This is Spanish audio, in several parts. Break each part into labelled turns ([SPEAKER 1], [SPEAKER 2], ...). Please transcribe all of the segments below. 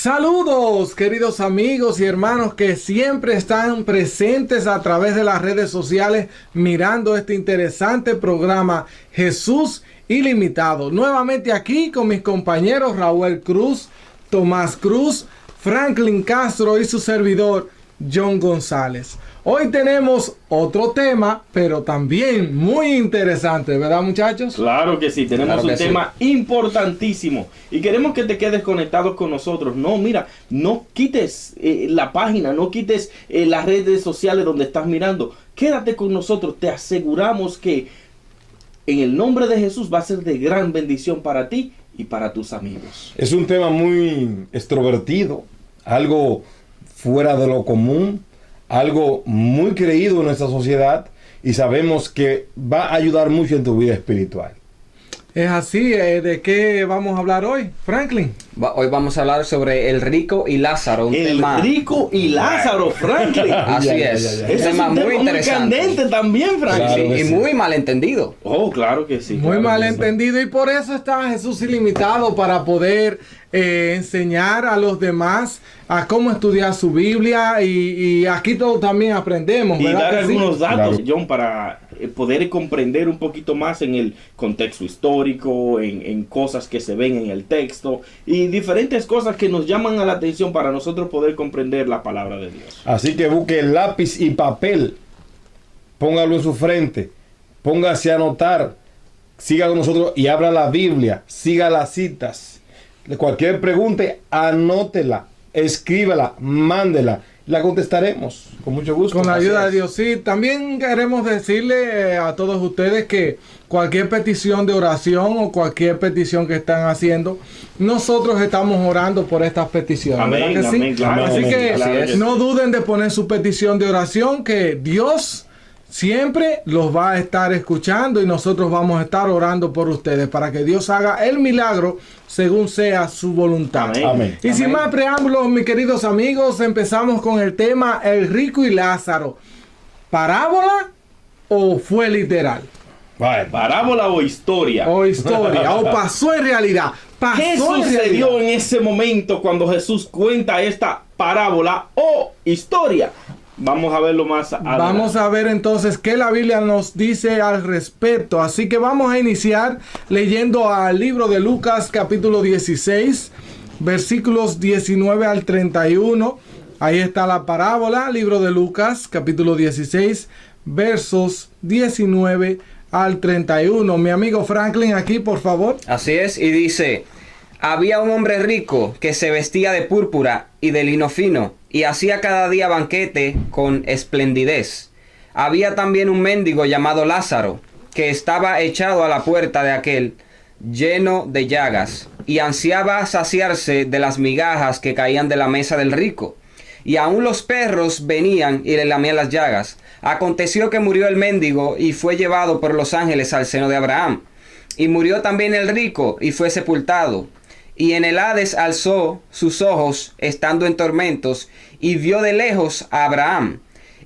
[SPEAKER 1] Saludos, queridos amigos y hermanos que siempre están presentes a través de las redes sociales mirando este interesante programa Jesús Ilimitado. Nuevamente aquí con mis compañeros Raúl Cruz, Tomás Cruz, Franklin Castro y su servidor John González. Hoy tenemos otro tema, pero también muy interesante, ¿verdad, muchachos?
[SPEAKER 2] Claro que sí, tenemos un tema importantísimo y queremos que te quedes conectado con nosotros. No, mira, no quites la página, no quites las redes sociales donde estás mirando. Quédate con nosotros, te aseguramos que en el nombre de Jesús va a ser de gran bendición para ti y para tus amigos.
[SPEAKER 3] Es un tema muy extrovertido, algo fuera de lo común, algo muy creído en nuestra sociedad y sabemos que va a ayudar mucho en tu vida espiritual.
[SPEAKER 1] Es así. ¿De qué vamos a hablar hoy, Franklin?
[SPEAKER 4] Hoy vamos a hablar sobre el rico y Lázaro.
[SPEAKER 2] El rico y Lázaro, Franklin.
[SPEAKER 4] Así es.
[SPEAKER 2] Ese es un tema muy candente también, Franklin.
[SPEAKER 4] Claro, y muy malentendido.
[SPEAKER 2] Oh, claro que sí.
[SPEAKER 1] Muy malentendido, y por eso está Jesús Ilimitado, para poder enseñar a los demás a cómo estudiar su Biblia, y aquí todos también aprendemos,
[SPEAKER 2] y
[SPEAKER 1] ¿verdad?
[SPEAKER 2] dar algunos datos,
[SPEAKER 3] Claro.
[SPEAKER 2] John, para poder comprender un poquito más en el contexto histórico, en cosas que se ven en el texto y diferentes cosas que nos llaman a la atención para nosotros poder comprender la palabra de Dios.
[SPEAKER 3] Así que busque lápiz y papel, póngalo en su frente, póngase a anotar, siga con nosotros y abra la Biblia, siga las citas. De cualquier pregunta, anótela, escríbela, mándela, la contestaremos con mucho gusto.
[SPEAKER 1] Con la
[SPEAKER 3] Así
[SPEAKER 1] ayuda de
[SPEAKER 3] es.
[SPEAKER 1] Dios. Sí, también queremos decirle a todos ustedes que cualquier petición de oración o cualquier petición que están haciendo, nosotros estamos orando por estas peticiones.
[SPEAKER 2] Amén,
[SPEAKER 1] ¿verdad que
[SPEAKER 2] amén,
[SPEAKER 1] sí?
[SPEAKER 2] claro,
[SPEAKER 1] Así
[SPEAKER 3] amén,
[SPEAKER 1] que
[SPEAKER 2] claro que
[SPEAKER 1] no
[SPEAKER 2] sí.
[SPEAKER 1] duden de poner su petición de oración, que Dios siempre los va a estar escuchando y nosotros vamos a estar orando por ustedes para que Dios haga el milagro según sea su voluntad.
[SPEAKER 2] Amén.
[SPEAKER 3] Amén.
[SPEAKER 1] Y sin más preámbulos, mis queridos amigos, empezamos con el tema El rico y Lázaro. ¿Parábola o fue literal?
[SPEAKER 3] Vale.
[SPEAKER 2] Parábola o historia.
[SPEAKER 1] ¿O historia? ¿O pasó en realidad? Pasó
[SPEAKER 2] ¿Qué
[SPEAKER 1] en
[SPEAKER 2] sucedió
[SPEAKER 1] realidad.
[SPEAKER 2] en ese momento cuando Jesús cuenta esta parábola o historia? Vamos a verlo más adelante.
[SPEAKER 1] Vamos a ver entonces qué la Biblia nos dice al respecto. Así que vamos a iniciar leyendo al libro de Lucas capítulo 16, versículos 19 al 31. Ahí está la parábola, libro de Lucas capítulo 16, versos 19 al 31. Mi amigo Franklin, aquí por favor.
[SPEAKER 4] Así es, y dice: había un hombre rico que se vestía de púrpura y de lino fino, y hacía cada día banquete con esplendidez. Había también un mendigo llamado Lázaro, que estaba echado a la puerta de aquel, lleno de llagas, y ansiaba saciarse de las migajas que caían de la mesa del rico. Y aun los perros venían y le lamían las llagas. Aconteció que murió el mendigo y fue llevado por los ángeles al seno de Abraham. Y murió también el rico y fue sepultado. Y en el Hades alzó sus ojos, estando en tormentos, y vio de lejos a Abraham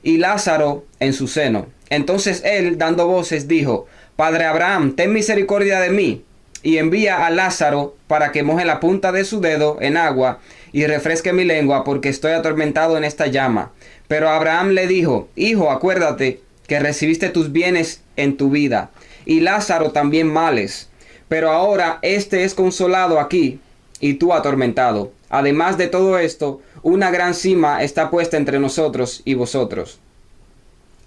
[SPEAKER 4] y Lázaro en su seno. Entonces él, dando voces, dijo: Padre Abraham, ten misericordia de mí, y envía a Lázaro para que moje la punta de su dedo en agua y refresque mi lengua, porque estoy atormentado en esta llama. Pero Abraham le dijo: Hijo, acuérdate que recibiste tus bienes en tu vida, y Lázaro también males. Pero ahora este es consolado aquí, y tú atormentado. Además de todo esto, una gran sima está puesta entre nosotros y vosotros.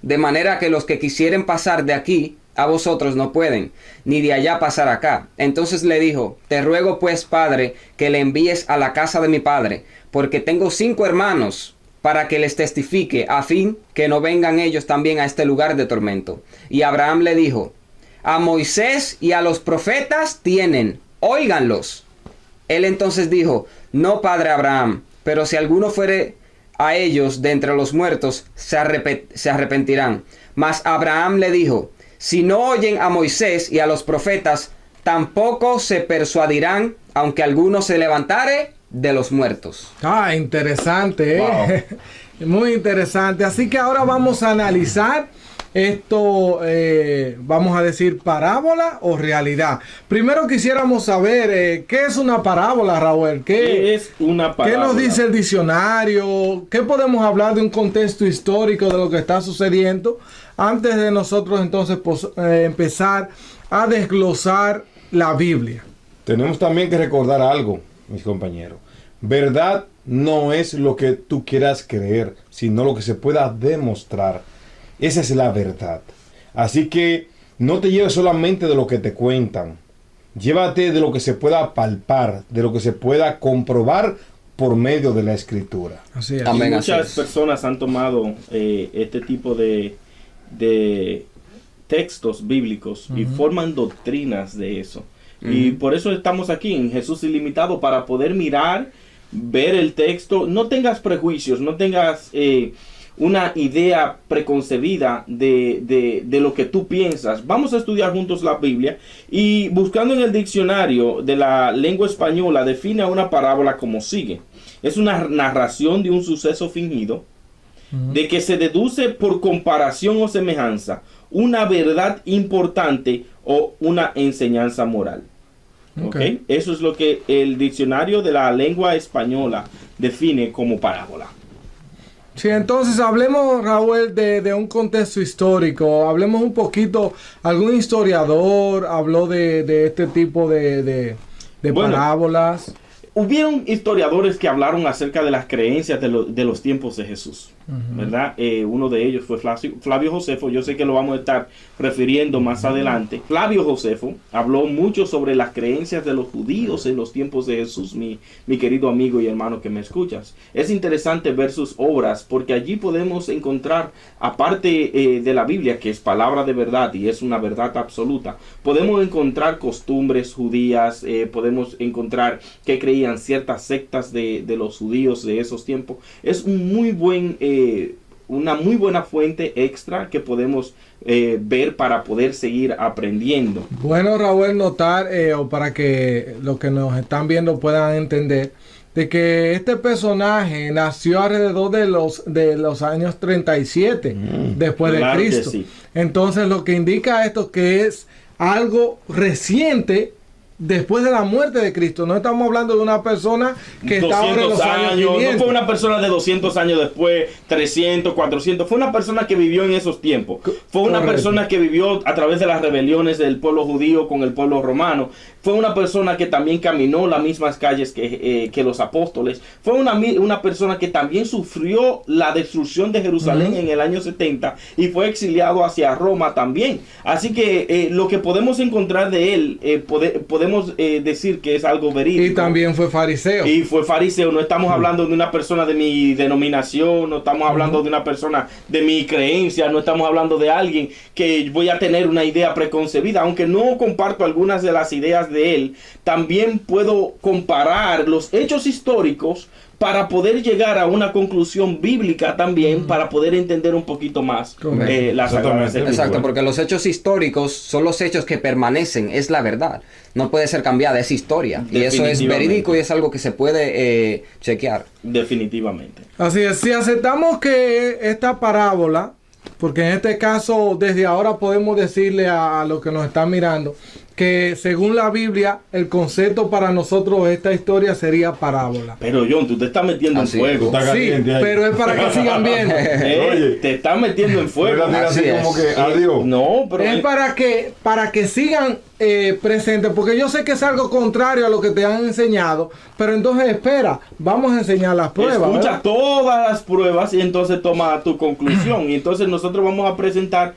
[SPEAKER 4] De manera que los que quisieren pasar de aquí a vosotros no pueden, ni de allá pasar acá. Entonces le dijo: Te ruego pues, padre, que le envíes a la casa de mi padre, porque tengo 5 hermanos, para que les testifique, a fin que no vengan ellos también a este lugar de tormento. Y Abraham le dijo: A Moisés y a los profetas tienen, óiganlos. Él entonces dijo: No, padre Abraham, pero si alguno fuere a ellos de entre los muertos, se arrepentirán. Mas Abraham le dijo: Si no oyen a Moisés y a los profetas, tampoco se persuadirán, aunque alguno se levantare de los muertos.
[SPEAKER 1] Ah, interesante, ¿eh? Muy interesante. Así que ahora vamos a analizar esto, vamos a decir, parábola o realidad? Primero quisiéramos saber, ¿qué es una parábola, Raúl?
[SPEAKER 2] ¿Qué es una parábola?
[SPEAKER 1] ¿Qué nos dice el diccionario? ¿Qué podemos hablar de un contexto histórico de lo que está sucediendo antes de nosotros entonces empezar a desglosar la Biblia?
[SPEAKER 3] Tenemos también que recordar algo, mis compañeros. Verdad no es lo que tú quieras creer, sino lo que se pueda demostrar. Esa es la verdad. Así que no te lleves solamente de lo que te cuentan. Llévate de lo que se pueda palpar, de lo que se pueda comprobar por medio de la Escritura.
[SPEAKER 1] Así es.
[SPEAKER 4] Amén.
[SPEAKER 2] Muchas personas han tomado este tipo de textos bíblicos y forman doctrinas de eso. Y por eso estamos aquí en Jesús Ilimitado, para poder mirar, ver el texto. No tengas prejuicios, no tengas una idea preconcebida de lo que tú piensas. Vamos a estudiar juntos la Biblia, y buscando en el diccionario de la lengua española, define a una parábola como sigue: es una narración de un suceso fingido, de que se deduce por comparación o semejanza una verdad importante o una enseñanza moral. ¿Okay? Eso es lo que el diccionario de la lengua española define como parábola.
[SPEAKER 1] Sí, entonces hablemos, Raúl, de un contexto histórico. Hablemos un poquito, algún historiador habló de este tipo de parábolas.
[SPEAKER 2] Hubieron historiadores que hablaron acerca de las creencias de los tiempos de Jesús, ¿verdad? Uno de ellos fue Flavio Josefo. Yo sé que lo vamos a estar refiriendo más adelante. Flavio Josefo habló mucho sobre las creencias de los judíos en los tiempos de Jesús, mi querido amigo y hermano que me escuchas. Es interesante ver sus obras, porque allí podemos encontrar, aparte de la Biblia, que es palabra de verdad y es una verdad absoluta, podemos encontrar costumbres judías, podemos encontrar que creían ciertas sectas de los judíos de esos tiempos. Es un una muy buena fuente extra que podemos ver para poder seguir aprendiendo.
[SPEAKER 1] Bueno, Raúl, notar, o para que los que nos están viendo puedan entender, de que este personaje nació alrededor de los años 37 después de Cristo. Sí. Entonces, lo que indica esto que es algo reciente después de la muerte de Cristo. No estamos hablando de una persona que está ahora en los años 500.
[SPEAKER 2] No fue una persona de 200 años después, 300, 400. Fue una persona que vivió en esos tiempos. Fue una persona que vivió a través de las rebeliones del pueblo judío con el pueblo romano. Fue una persona que también caminó las mismas calles que los apóstoles. Fue una persona que también sufrió la destrucción de Jerusalén en el año 70 y fue exiliado hacia Roma también. Así que lo que podemos encontrar de él, podemos decir que es algo verídico.
[SPEAKER 1] Y también fue fariseo.
[SPEAKER 2] Y fue fariseo. No estamos hablando de una persona de mi denominación, no estamos hablando de una persona de mi creencia, no estamos hablando de alguien que voy a tener una idea preconcebida. Aunque no comparto algunas de las ideas de él, también puedo comparar los hechos históricos para poder llegar a una conclusión bíblica también, para poder entender un poquito más las Sagradas Escrituras.
[SPEAKER 4] Exacto, porque los hechos históricos son los hechos que permanecen, es la verdad. No puede ser cambiada, es historia. Y eso es verídico y es algo que se puede chequear.
[SPEAKER 2] Definitivamente.
[SPEAKER 1] Así es, si aceptamos que esta parábola, porque en este caso desde ahora podemos decirle a los que nos están mirando, que según la Biblia, el concepto para nosotros de esta historia sería parábola.
[SPEAKER 2] Pero John, tú te estás metiendo en fuego.
[SPEAKER 1] Sí, pero es para que sigan viendo.
[SPEAKER 2] Te estás metiendo en fuego.
[SPEAKER 3] Así como que adiós.
[SPEAKER 2] No, pero
[SPEAKER 1] es para que sigan presentes, porque yo sé que es algo contrario a lo que te han enseñado, pero entonces espera, vamos a enseñar las pruebas.
[SPEAKER 2] Escucha,
[SPEAKER 1] ¿verdad?,
[SPEAKER 2] todas las pruebas y entonces toma tu conclusión. Y entonces nosotros vamos a presentar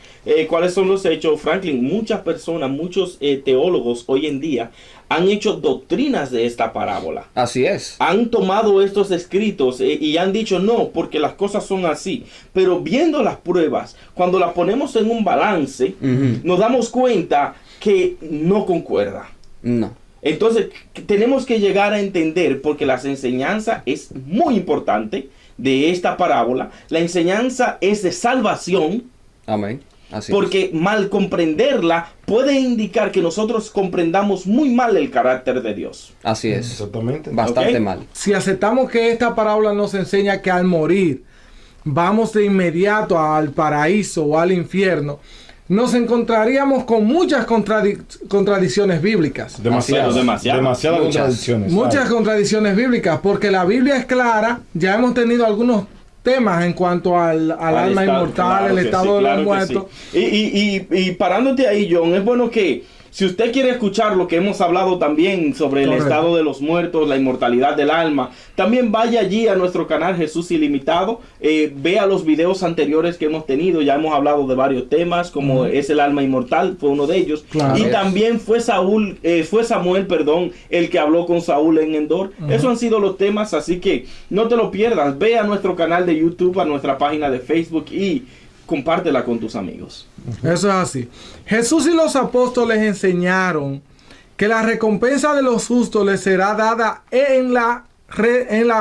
[SPEAKER 2] cuáles son los hechos. Franklin, muchas personas, muchos teólogos hoy en día han hecho doctrinas de esta parábola.
[SPEAKER 4] Así es.
[SPEAKER 2] Han tomado estos escritos y han dicho no, porque las cosas son así. Pero viendo las pruebas, cuando las ponemos en un balance, nos damos cuenta que no concuerda.
[SPEAKER 4] No.
[SPEAKER 2] Entonces tenemos que llegar a entender, porque la enseñanza es muy importante de esta parábola. La enseñanza es de salvación.
[SPEAKER 4] Amén. Así
[SPEAKER 2] porque mal comprenderla puede indicar que nosotros comprendamos muy mal el carácter de Dios.
[SPEAKER 4] Así es.
[SPEAKER 3] Exactamente.
[SPEAKER 4] Bastante mal.
[SPEAKER 1] Si aceptamos que esta parábola nos enseña que al morir vamos de inmediato al paraíso o al infierno, nos encontraríamos con muchas contradicciones bíblicas.
[SPEAKER 3] Demasiadas
[SPEAKER 4] Muchas.
[SPEAKER 3] contradicciones.
[SPEAKER 1] Muchas contradicciones bíblicas, porque la Biblia es clara. Ya hemos tenido algunos temas en cuanto al alma inmortal,
[SPEAKER 2] claro
[SPEAKER 1] el
[SPEAKER 2] que
[SPEAKER 1] estado
[SPEAKER 2] sí,
[SPEAKER 1] de los
[SPEAKER 2] claro que
[SPEAKER 1] muertos.
[SPEAKER 2] sí. Y parándote ahí, John, es bueno que si usted quiere escuchar lo que hemos hablado también sobre
[SPEAKER 1] Correcto.
[SPEAKER 2] el estado de los muertos, la inmortalidad del alma, también vaya allí a nuestro canal Jesús Ilimitado, vea los videos anteriores que hemos tenido. Ya hemos hablado de varios temas, como es el alma inmortal, fue uno de ellos.
[SPEAKER 1] Claro.
[SPEAKER 2] Y también fue Samuel, el que habló con Saúl en Endor. Esos han sido los temas, así que no te lo pierdas. Ve a nuestro canal de YouTube, a nuestra página de Facebook y compártela con tus amigos.
[SPEAKER 1] Eso es así. Jesús y los apóstoles enseñaron que la recompensa de los justos les será dada en la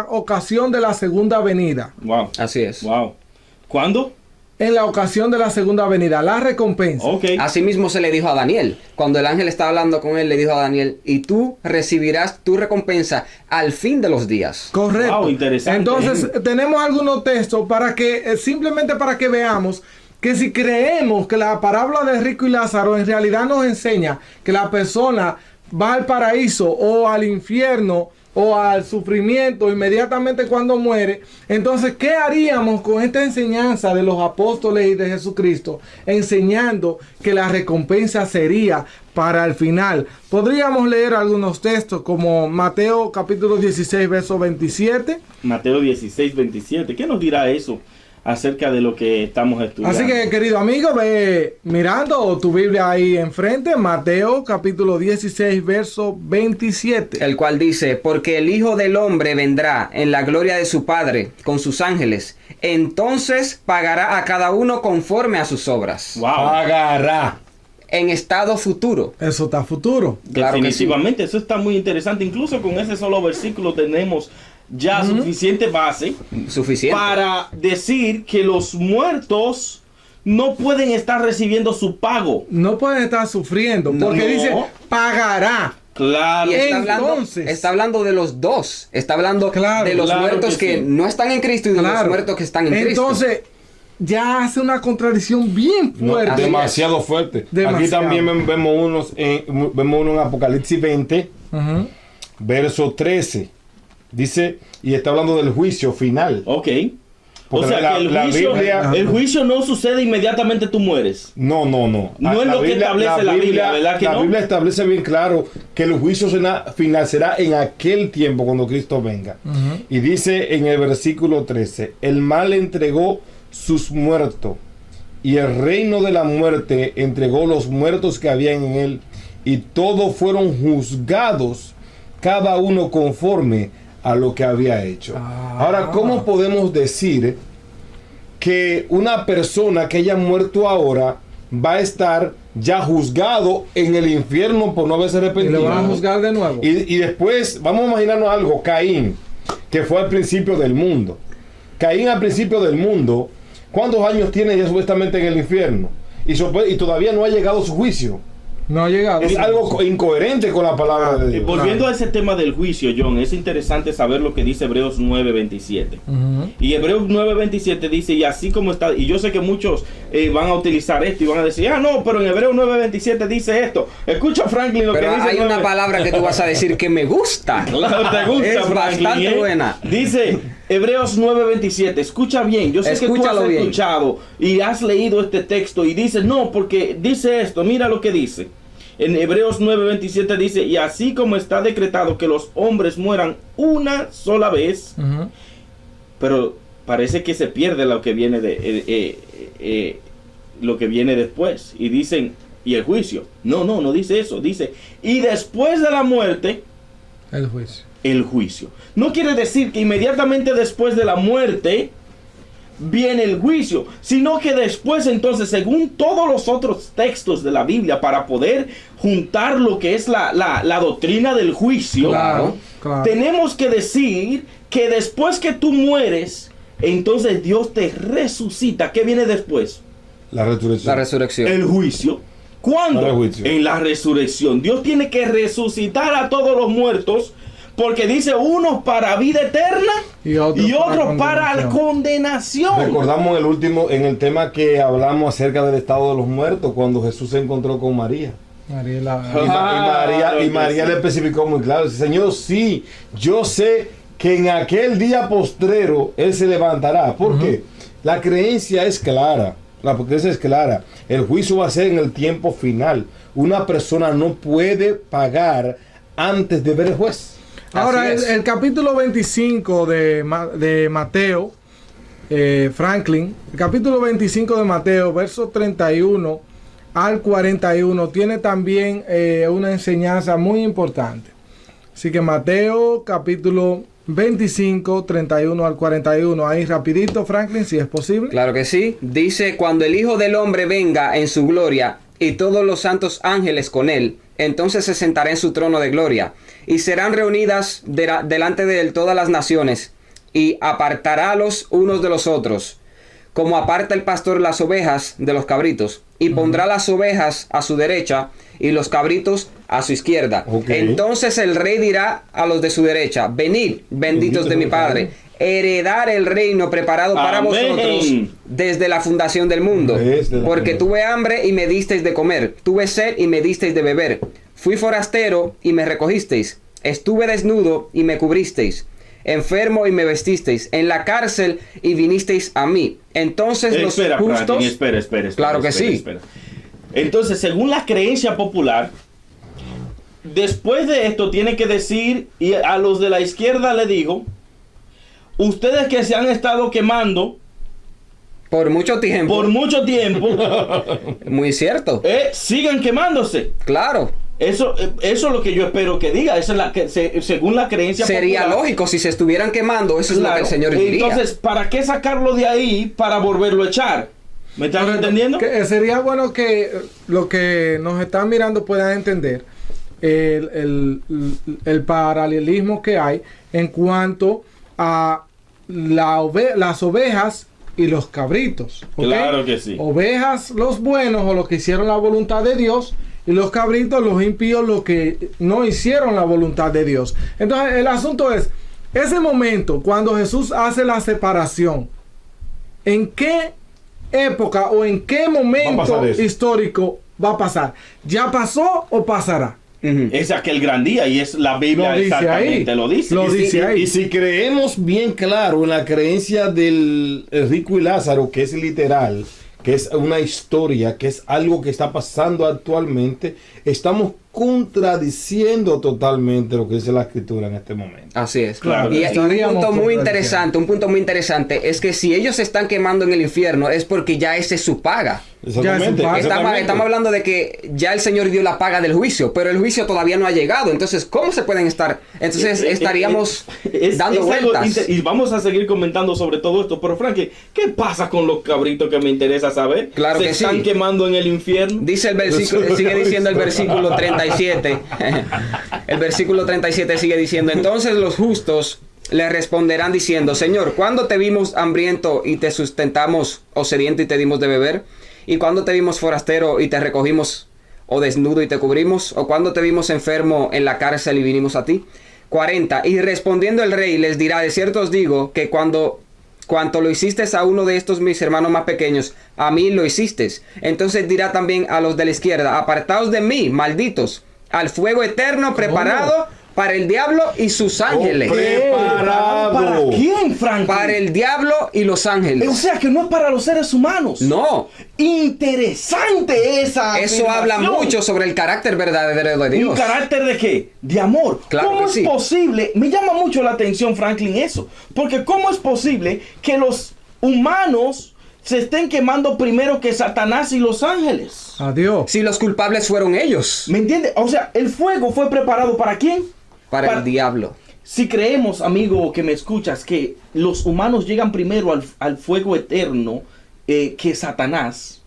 [SPEAKER 1] ocasión de la segunda venida.
[SPEAKER 2] Wow.
[SPEAKER 4] Así es.
[SPEAKER 2] Wow. ¿Cuándo?
[SPEAKER 1] En la ocasión de la segunda venida, la recompensa.
[SPEAKER 2] Ok.
[SPEAKER 4] Asimismo se le dijo a Daniel, cuando el ángel estaba hablando con él, le dijo a Daniel, y tú recibirás tu recompensa al fin de los días.
[SPEAKER 1] Correcto.
[SPEAKER 2] Wow, interesante.
[SPEAKER 1] Entonces, tenemos algunos textos para que, simplemente para que veamos que si creemos que la parábola de Rico y Lázaro en realidad nos enseña que la persona va al paraíso o al infierno o al sufrimiento inmediatamente cuando muere, entonces, ¿qué haríamos con esta enseñanza de los apóstoles y de Jesucristo? Enseñando que la recompensa sería para el final. Podríamos leer algunos textos como Mateo capítulo 16, verso 27.
[SPEAKER 2] Mateo 16, 27. ¿Qué nos dirá eso acerca de lo que estamos estudiando?
[SPEAKER 1] Así que, querido amigo, ve mirando tu Biblia ahí enfrente, Mateo capítulo 16, verso 27.
[SPEAKER 4] El cual dice, porque el Hijo del Hombre vendrá en la gloria de su Padre con sus ángeles, entonces pagará a cada uno conforme a sus obras.
[SPEAKER 2] Wow.
[SPEAKER 3] Pagará.
[SPEAKER 4] En estado futuro.
[SPEAKER 1] Eso está futuro.
[SPEAKER 4] Claro que sí.
[SPEAKER 2] Definitivamente, eso está muy interesante. Incluso con ese solo versículo tenemos ya suficiente base
[SPEAKER 4] Suficiente.
[SPEAKER 2] para decir que los muertos no pueden estar recibiendo su pago.
[SPEAKER 1] No pueden estar sufriendo porque
[SPEAKER 2] No.
[SPEAKER 1] dice pagará.
[SPEAKER 2] Claro.
[SPEAKER 4] Y
[SPEAKER 1] Entonces-
[SPEAKER 4] está hablando de los dos. Está hablando
[SPEAKER 1] Claro,
[SPEAKER 4] de los
[SPEAKER 2] claro
[SPEAKER 4] muertos
[SPEAKER 2] que
[SPEAKER 4] que
[SPEAKER 2] sí.
[SPEAKER 4] no están en Cristo y de los
[SPEAKER 1] Claro.
[SPEAKER 4] muertos que están en Cristo.
[SPEAKER 1] Entonces, ya hace una contradicción bien
[SPEAKER 3] No,
[SPEAKER 1] fuerte.
[SPEAKER 4] así
[SPEAKER 3] demasiado fuerte.
[SPEAKER 1] Demasiado.
[SPEAKER 3] Aquí también vemos uno en Apocalipsis 20,
[SPEAKER 1] Ujú.
[SPEAKER 3] verso 13. Dice, y está hablando del juicio final.
[SPEAKER 2] Ok. O
[SPEAKER 3] Porque
[SPEAKER 2] sea
[SPEAKER 3] la-
[SPEAKER 2] que
[SPEAKER 3] la Biblia-
[SPEAKER 2] el juicio no sucede inmediatamente tú mueres.
[SPEAKER 3] No.
[SPEAKER 2] No es
[SPEAKER 3] La
[SPEAKER 2] lo que establece la Biblia, ¿verdad que
[SPEAKER 3] la
[SPEAKER 2] no?
[SPEAKER 3] Biblia establece bien claro que el juicio final será en aquel tiempo cuando Cristo venga. Y dice en el versículo 13, el mal entregó sus muertos y el reino de la muerte entregó los muertos que habían en él y todos fueron juzgados, cada uno conforme a lo que había hecho. Ahora, ¿cómo podemos decir que una persona que haya muerto ahora va a estar ya juzgado en el infierno por no haberse
[SPEAKER 1] Y
[SPEAKER 3] arrepentido?
[SPEAKER 1] lo van a juzgar de nuevo.
[SPEAKER 3] Y después, vamos a imaginarnos algo, Caín, que fue al principio del mundo. Caín al principio del mundo, ¿cuántos años tiene ya supuestamente en el infierno? Y todavía no ha llegado su juicio.
[SPEAKER 1] No ha llegado.
[SPEAKER 3] Es algo incoherente con la palabra de Dios.
[SPEAKER 2] Volviendo a ese tema del juicio, John, es interesante saber lo que dice Hebreos 9:27.
[SPEAKER 1] Ujú.
[SPEAKER 2] Y Hebreos 9:27 dice, y así como está, y yo sé que muchos van a utilizar esto y van a decir, no, pero en Hebreos 9:27 dice esto. Escucha, Franklin, lo
[SPEAKER 4] Pero
[SPEAKER 2] que dice.
[SPEAKER 4] hay una
[SPEAKER 2] 9.
[SPEAKER 4] palabra que tú vas a decir que me gusta.
[SPEAKER 2] Claro, te gusta,
[SPEAKER 4] Es
[SPEAKER 2] Franklin,
[SPEAKER 4] bastante buena.
[SPEAKER 2] Dice Hebreos 9:27, escucha bien, yo sé que tú
[SPEAKER 4] Escúchalo
[SPEAKER 2] has
[SPEAKER 4] bien.
[SPEAKER 2] escuchado y has leído este texto y dices, no, porque dice esto, mira lo que dice. En Hebreos 9:27 dice, y así como está decretado que los hombres mueran una sola vez,
[SPEAKER 1] Ujú.
[SPEAKER 2] pero parece que se pierde lo que viene lo que viene después. Y dicen, y el juicio. No dice eso, dice, y después de la muerte,
[SPEAKER 1] El juicio.
[SPEAKER 2] el juicio. No quiere decir que inmediatamente después de la muerte viene el juicio, sino que después, entonces, según todos los otros textos de la Biblia, para poder juntar lo que es la doctrina del juicio,
[SPEAKER 1] Claro, claro.
[SPEAKER 2] tenemos que decir que después que tú mueres, entonces Dios te resucita. ¿Qué viene después?
[SPEAKER 3] La resurrección.
[SPEAKER 4] La resurrección.
[SPEAKER 2] El juicio. ¿Cuándo?
[SPEAKER 3] Para el juicio.
[SPEAKER 2] En la resurrección. Dios tiene que resucitar a todos los muertos, Porque dice uno para vida eterna y otro para la condenación.
[SPEAKER 3] Recordamos en el tema que hablamos acerca del estado de los muertos, cuando Jesús se encontró con María. María le especificó muy claro, Señor, sí, yo sé que en aquel día postrero Él se levantará. ¿Por qué? La creencia es clara. La creencia es clara. El juicio va a ser en el tiempo final. Una persona no puede pagar antes de ver el juez.
[SPEAKER 1] Ahora, el capítulo 25 de Mateo, Franklin, el capítulo 25 de Mateo, verso 31 al 41, tiene también una enseñanza muy importante. Así que Mateo, capítulo 25, 31 al 41. Ahí rapidito, Franklin, si es posible.
[SPEAKER 4] Claro que sí. Dice, cuando el Hijo del Hombre venga en su gloria y todos los santos ángeles con él, entonces se sentará en su trono de gloria y serán reunidas delante de él todas las naciones y apartará los unos de los otros, como aparta el pastor las ovejas de los cabritos, y pondrá las ovejas a su derecha y los cabritos a su izquierda. Entonces el rey dirá a los de su derecha, venid, benditos de mi Padre, heredar el reino preparado para vosotros desde la fundación del mundo. Porque tuve hambre y me disteis de comer, tuve sed y me disteis de beber, fui forastero y me recogisteis, estuve desnudo y me cubristeis, enfermo y me vestisteis, en la cárcel y vinisteis a mí. Entonces los justos...
[SPEAKER 2] Espera.
[SPEAKER 4] Claro que sí.
[SPEAKER 2] Entonces, según la creencia popular, después de esto tiene que decir, y a los de la izquierda le digo, ustedes que se han estado quemando
[SPEAKER 4] por mucho tiempo,
[SPEAKER 2] muy
[SPEAKER 4] cierto,
[SPEAKER 2] sigan quemándose.
[SPEAKER 4] Claro.
[SPEAKER 2] Eso es lo que yo espero que diga. Esa es según la creencia
[SPEAKER 4] sería popular. Lógico, si se estuvieran quemando, eso es lo que el Señor diría.
[SPEAKER 2] Entonces, ¿para qué sacarlo de ahí para volverlo a echar? ¿Me están entendiendo?
[SPEAKER 1] Sería bueno que lo que nos están mirando puedan entender el paralelismo que hay en cuanto a las ovejas y los cabritos. ¿Okay?
[SPEAKER 2] Claro que sí.
[SPEAKER 1] Ovejas, los buenos, o los que hicieron la voluntad de Dios, y los cabritos, los impíos, los que no hicieron la voluntad de Dios. Entonces, el asunto es, ese momento, cuando Jesús hace la separación, ¿en qué época o en qué momento histórico va a pasar? ¿Ya pasó o pasará?
[SPEAKER 2] Es aquel gran día, y es la Biblia exactamente lo dice.
[SPEAKER 3] Y si creemos bien claro en la creencia del rico y Lázaro, que es literal, que es una historia, que es algo que está pasando actualmente, estamos contradiciendo totalmente lo que dice la Escritura en este momento.
[SPEAKER 4] Así es. Claro. Y un punto muy interesante es que si ellos se están quemando en el infierno es porque ya ese es su paga.
[SPEAKER 3] Exactamente.
[SPEAKER 4] Estamos hablando de que ya el Señor dio la paga del juicio, pero el juicio todavía no ha llegado. Entonces, ¿cómo se pueden estar? Entonces estaríamos dando vueltas.
[SPEAKER 2] Y vamos a seguir comentando sobre todo esto. Pero Frankie, ¿qué pasa con los cabritos que me interesa saber?
[SPEAKER 4] Claro que sí.
[SPEAKER 2] ¿Se están quemando en el infierno?
[SPEAKER 4] Dice el versículo, sigue diciendo el versículo 37. El versículo 37 sigue diciendo, entonces los justos le responderán diciendo, Señor, ¿cuándo te vimos hambriento y te sustentamos, o sediento y te dimos de beber? ¿Y cuándo te vimos forastero y te recogimos, o desnudo y te cubrimos? ¿O cuándo te vimos enfermo en la cárcel y vinimos a ti? 40. Y respondiendo el rey les dirá, de cierto os digo que cuanto lo hiciste a uno de estos mis hermanos más pequeños, a mí lo hiciste. Entonces dirá también a los de la izquierda, apartaos de mí, malditos, al fuego eterno preparado para el diablo y sus ángeles.
[SPEAKER 3] ¿Preparado?
[SPEAKER 2] ¿Para quién, Frank?
[SPEAKER 4] Para el diablo y los ángeles.
[SPEAKER 2] O sea, que no es para los seres humanos.
[SPEAKER 4] No.
[SPEAKER 2] Interesante esa
[SPEAKER 4] Eso habla mucho sobre el carácter verdadero de Dios.
[SPEAKER 2] ¿Un carácter de qué? De amor.
[SPEAKER 4] Claro.
[SPEAKER 2] ¿Cómo es posible? Me llama mucho la atención, Franklin, eso. Porque ¿cómo es posible que los humanos se estén quemando primero que Satanás y los ángeles?
[SPEAKER 1] Adiós.
[SPEAKER 4] Si los culpables fueron ellos.
[SPEAKER 2] ¿Me entiendes? O sea, el fuego fue preparado ¿para quién?
[SPEAKER 4] Para el diablo.
[SPEAKER 2] Si creemos, amigo que me escuchas, que los humanos llegan primero al fuego eterno que Satanás,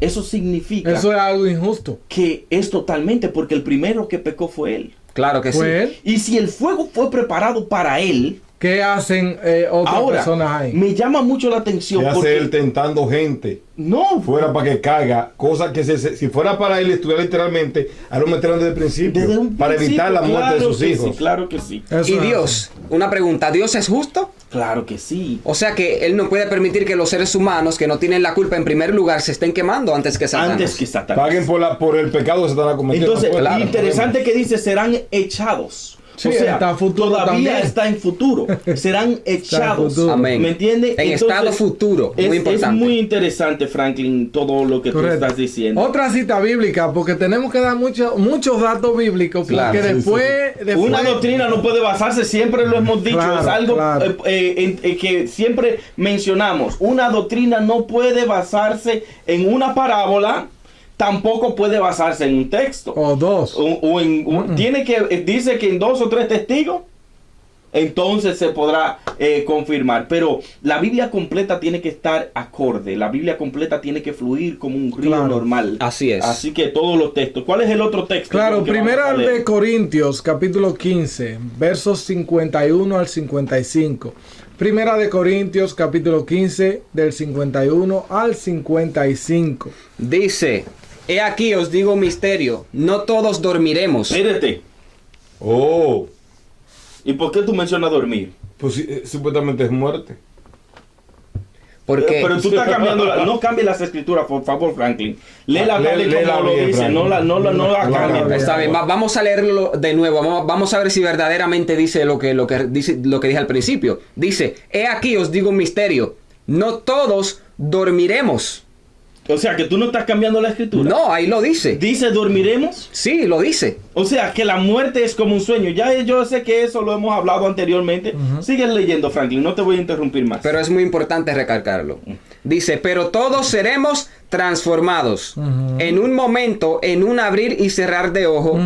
[SPEAKER 2] eso significa...
[SPEAKER 1] Eso es algo injusto.
[SPEAKER 2] Que es totalmente, porque el primero que pecó fue él.
[SPEAKER 4] Claro que sí.
[SPEAKER 1] ¿Fue él?
[SPEAKER 2] Y si el fuego fue preparado para él...
[SPEAKER 1] ¿Qué hacen otras
[SPEAKER 2] Ahora,
[SPEAKER 1] personas ahí?
[SPEAKER 2] me llama mucho la atención
[SPEAKER 3] ¿Qué hace
[SPEAKER 2] porque
[SPEAKER 3] él tentando gente?
[SPEAKER 2] no,
[SPEAKER 3] Fuera para que caiga, cosa que si fuera para él estuviera literalmente, a lo metieron desde el principio,
[SPEAKER 2] desde un
[SPEAKER 3] para evitar la
[SPEAKER 2] principio,
[SPEAKER 3] muerte de
[SPEAKER 2] claro
[SPEAKER 3] sus
[SPEAKER 2] que
[SPEAKER 3] hijos.
[SPEAKER 2] sí, claro que sí.
[SPEAKER 1] Eso
[SPEAKER 4] Y
[SPEAKER 1] es
[SPEAKER 4] Dios, una pregunta, ¿Dios es justo?
[SPEAKER 2] Claro que sí.
[SPEAKER 4] O sea que Él no puede permitir que los seres humanos que no tienen la culpa en primer lugar se estén quemando antes que Satanás.
[SPEAKER 2] Antes que Satanás.
[SPEAKER 3] Paguen por el pecado que se están cometiendo.
[SPEAKER 2] Entonces,
[SPEAKER 4] Claro.
[SPEAKER 2] interesante que dice, serán echados.
[SPEAKER 1] Sí,
[SPEAKER 2] o sea,
[SPEAKER 1] está en futuro
[SPEAKER 2] todavía
[SPEAKER 1] también.
[SPEAKER 2] está en futuro. Serán echados.
[SPEAKER 1] futuro.
[SPEAKER 4] Amén.
[SPEAKER 2] ¿Me entiendes?
[SPEAKER 4] En estado futuro, muy importante.
[SPEAKER 2] Es muy interesante, Franklin, todo lo que
[SPEAKER 1] Correcto.
[SPEAKER 2] tú estás diciendo.
[SPEAKER 1] Otra cita bíblica, porque tenemos que dar muchos datos bíblicos, porque
[SPEAKER 4] Claro, sí,
[SPEAKER 1] después...
[SPEAKER 2] Una doctrina no puede basarse, siempre lo hemos dicho,
[SPEAKER 1] Claro,
[SPEAKER 2] es algo
[SPEAKER 1] claro.
[SPEAKER 2] que siempre mencionamos. Una doctrina no puede basarse en una parábola, tampoco puede basarse en un texto.
[SPEAKER 1] O dos.
[SPEAKER 2] Dice que en 2 o 3 testigos, entonces se podrá confirmar. Pero la Biblia completa tiene que estar acorde. La Biblia completa tiene que fluir como un río
[SPEAKER 1] Claro.
[SPEAKER 2] normal.
[SPEAKER 4] Así es.
[SPEAKER 2] Así que todos los textos. ¿Cuál es el otro texto?
[SPEAKER 1] Claro,
[SPEAKER 2] que vamos
[SPEAKER 1] primera
[SPEAKER 2] a leer?
[SPEAKER 1] de Corintios, capítulo 15, versos 51 al 55. Primera de Corintios, capítulo 15, del 51 al 55.
[SPEAKER 4] Dice, he aquí os digo un misterio, no todos dormiremos.
[SPEAKER 2] Espérate.
[SPEAKER 3] Oh,
[SPEAKER 2] ¿Y por qué tú mencionas dormir?
[SPEAKER 3] pues supuestamente es muerte.
[SPEAKER 4] Porque
[SPEAKER 2] Pero tú estás cambiando, no cambies las escrituras, por favor, Franklin. Léela tal y
[SPEAKER 3] léela
[SPEAKER 2] como lo
[SPEAKER 3] bien,
[SPEAKER 2] dice,
[SPEAKER 3] Franklin.
[SPEAKER 2] no la cambies.
[SPEAKER 1] bien.
[SPEAKER 4] está bien, vamos a leerlo de nuevo. Vamos a ver si verdaderamente dice lo que dije al principio. Dice, he aquí os digo un misterio, no todos dormiremos.
[SPEAKER 2] O sea, que tú no estás cambiando la escritura.
[SPEAKER 4] No, ahí lo dice.
[SPEAKER 2] Dice, dormiremos.
[SPEAKER 4] Sí, lo dice.
[SPEAKER 2] O sea, que la muerte es como un sueño. Ya yo sé que eso lo hemos hablado anteriormente. Sigue leyendo, Franklin, no te voy a interrumpir más.
[SPEAKER 4] Pero es muy importante recalcarlo. Dice, pero todos seremos transformados. En un momento, en un abrir y cerrar de ojo,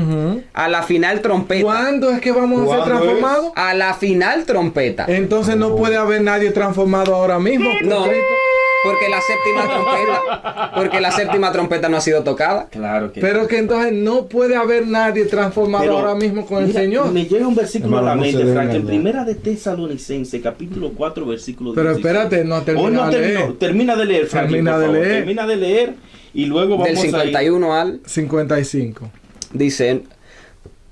[SPEAKER 4] a la final trompeta.
[SPEAKER 1] ¿Cuándo es que vamos a ser
[SPEAKER 3] ¿Cuándo
[SPEAKER 1] transformados?
[SPEAKER 4] A la final trompeta.
[SPEAKER 1] Entonces no puede haber nadie transformado ahora mismo.
[SPEAKER 4] No, porque la séptima trompeta no ha sido tocada.
[SPEAKER 2] Claro que
[SPEAKER 1] Pero que entonces no puede haber nadie transformado
[SPEAKER 2] Pero,
[SPEAKER 1] ahora mismo con el
[SPEAKER 2] mira,
[SPEAKER 1] Señor.
[SPEAKER 2] Me llega un versículo
[SPEAKER 3] Hermano,
[SPEAKER 2] a la
[SPEAKER 3] no se
[SPEAKER 2] mente,
[SPEAKER 3] den
[SPEAKER 2] Franklin.
[SPEAKER 3] engañar.
[SPEAKER 2] Primera de Tesalonicense, capítulo 4, versículo 16.
[SPEAKER 1] Pero espérate, no termina
[SPEAKER 2] no
[SPEAKER 1] de
[SPEAKER 2] terminó.
[SPEAKER 1] leer.
[SPEAKER 2] Termina de leer, Franklin,
[SPEAKER 1] Termina
[SPEAKER 2] por
[SPEAKER 1] de
[SPEAKER 2] favor.
[SPEAKER 1] leer.
[SPEAKER 2] Termina de leer y luego vamos
[SPEAKER 4] Del
[SPEAKER 2] a ir.
[SPEAKER 4] 51 al...
[SPEAKER 1] 55.
[SPEAKER 4] Dice,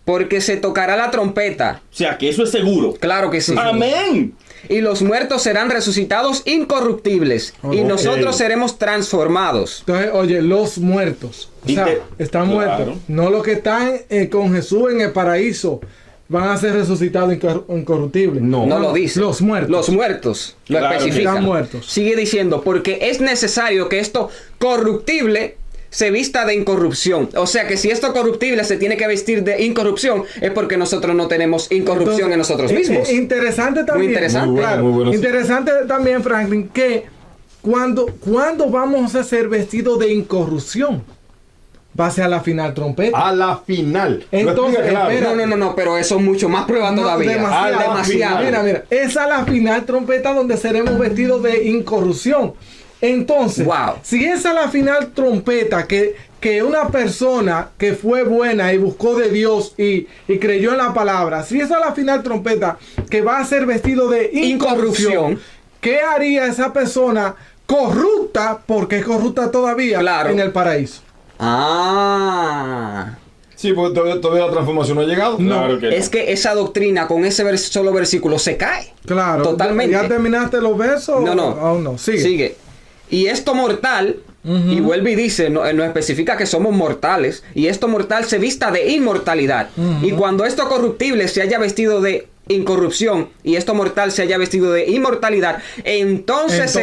[SPEAKER 4] porque se tocará la trompeta.
[SPEAKER 2] O sea, que eso es seguro.
[SPEAKER 4] Claro que sí.
[SPEAKER 2] Amén.
[SPEAKER 4] Y los muertos serán resucitados incorruptibles. Y
[SPEAKER 1] Ok.
[SPEAKER 4] nosotros seremos transformados.
[SPEAKER 1] Entonces, oye, los muertos. O sea, están
[SPEAKER 2] Claro.
[SPEAKER 1] muertos. No los que están con Jesús en el paraíso van a ser resucitados incorruptibles.
[SPEAKER 3] No.
[SPEAKER 4] No lo dice.
[SPEAKER 1] Los muertos.
[SPEAKER 4] Los muertos. Lo
[SPEAKER 2] Claro que
[SPEAKER 4] especifica.
[SPEAKER 1] están muertos.
[SPEAKER 4] Sigue diciendo, porque es necesario que esto corruptible se vista de incorrupción. O sea que si esto corruptible se tiene que vestir de incorrupción, es porque nosotros no tenemos incorrupción en nosotros mismos.
[SPEAKER 1] Interesante también.
[SPEAKER 4] interesante.
[SPEAKER 3] Muy bueno,
[SPEAKER 1] Claro,
[SPEAKER 3] muy bueno.
[SPEAKER 1] Interesante también, Franklin, que cuando vamos a ser vestidos de incorrupción, va a ser a la final trompeta.
[SPEAKER 3] A la final. Lo
[SPEAKER 1] Entonces,
[SPEAKER 3] explica claro.
[SPEAKER 1] espera.
[SPEAKER 4] No, pero eso es mucho más prueba
[SPEAKER 1] No,
[SPEAKER 4] todavía.
[SPEAKER 1] demasiado. Mira, es a la final trompeta donde seremos vestidos de incorrupción. Entonces,
[SPEAKER 4] Wow.
[SPEAKER 1] si es a la final trompeta que una persona que fue buena y buscó de Dios y creyó en la palabra, si es a la final trompeta que va a ser vestido de incorrupción,
[SPEAKER 4] Incorrupción.
[SPEAKER 1] ¿qué haría esa persona corrupta, porque es corrupta todavía,
[SPEAKER 4] Claro.
[SPEAKER 1] en el paraíso?
[SPEAKER 4] Ah.
[SPEAKER 3] Sí, porque todavía la transformación no ha llegado.
[SPEAKER 2] Claro que
[SPEAKER 4] Es que esa doctrina con ese solo versículo se cae.
[SPEAKER 1] Claro.
[SPEAKER 4] Totalmente.
[SPEAKER 1] ¿Ya terminaste los versos?
[SPEAKER 4] No.
[SPEAKER 1] Aún no. Sigue.
[SPEAKER 4] Sigue. Y esto mortal, y vuelve y dice, no especifica que somos mortales, y esto mortal se vista de inmortalidad. Y cuando esto corruptible se haya vestido de incorrupción y esto mortal se haya vestido de inmortalidad, entonces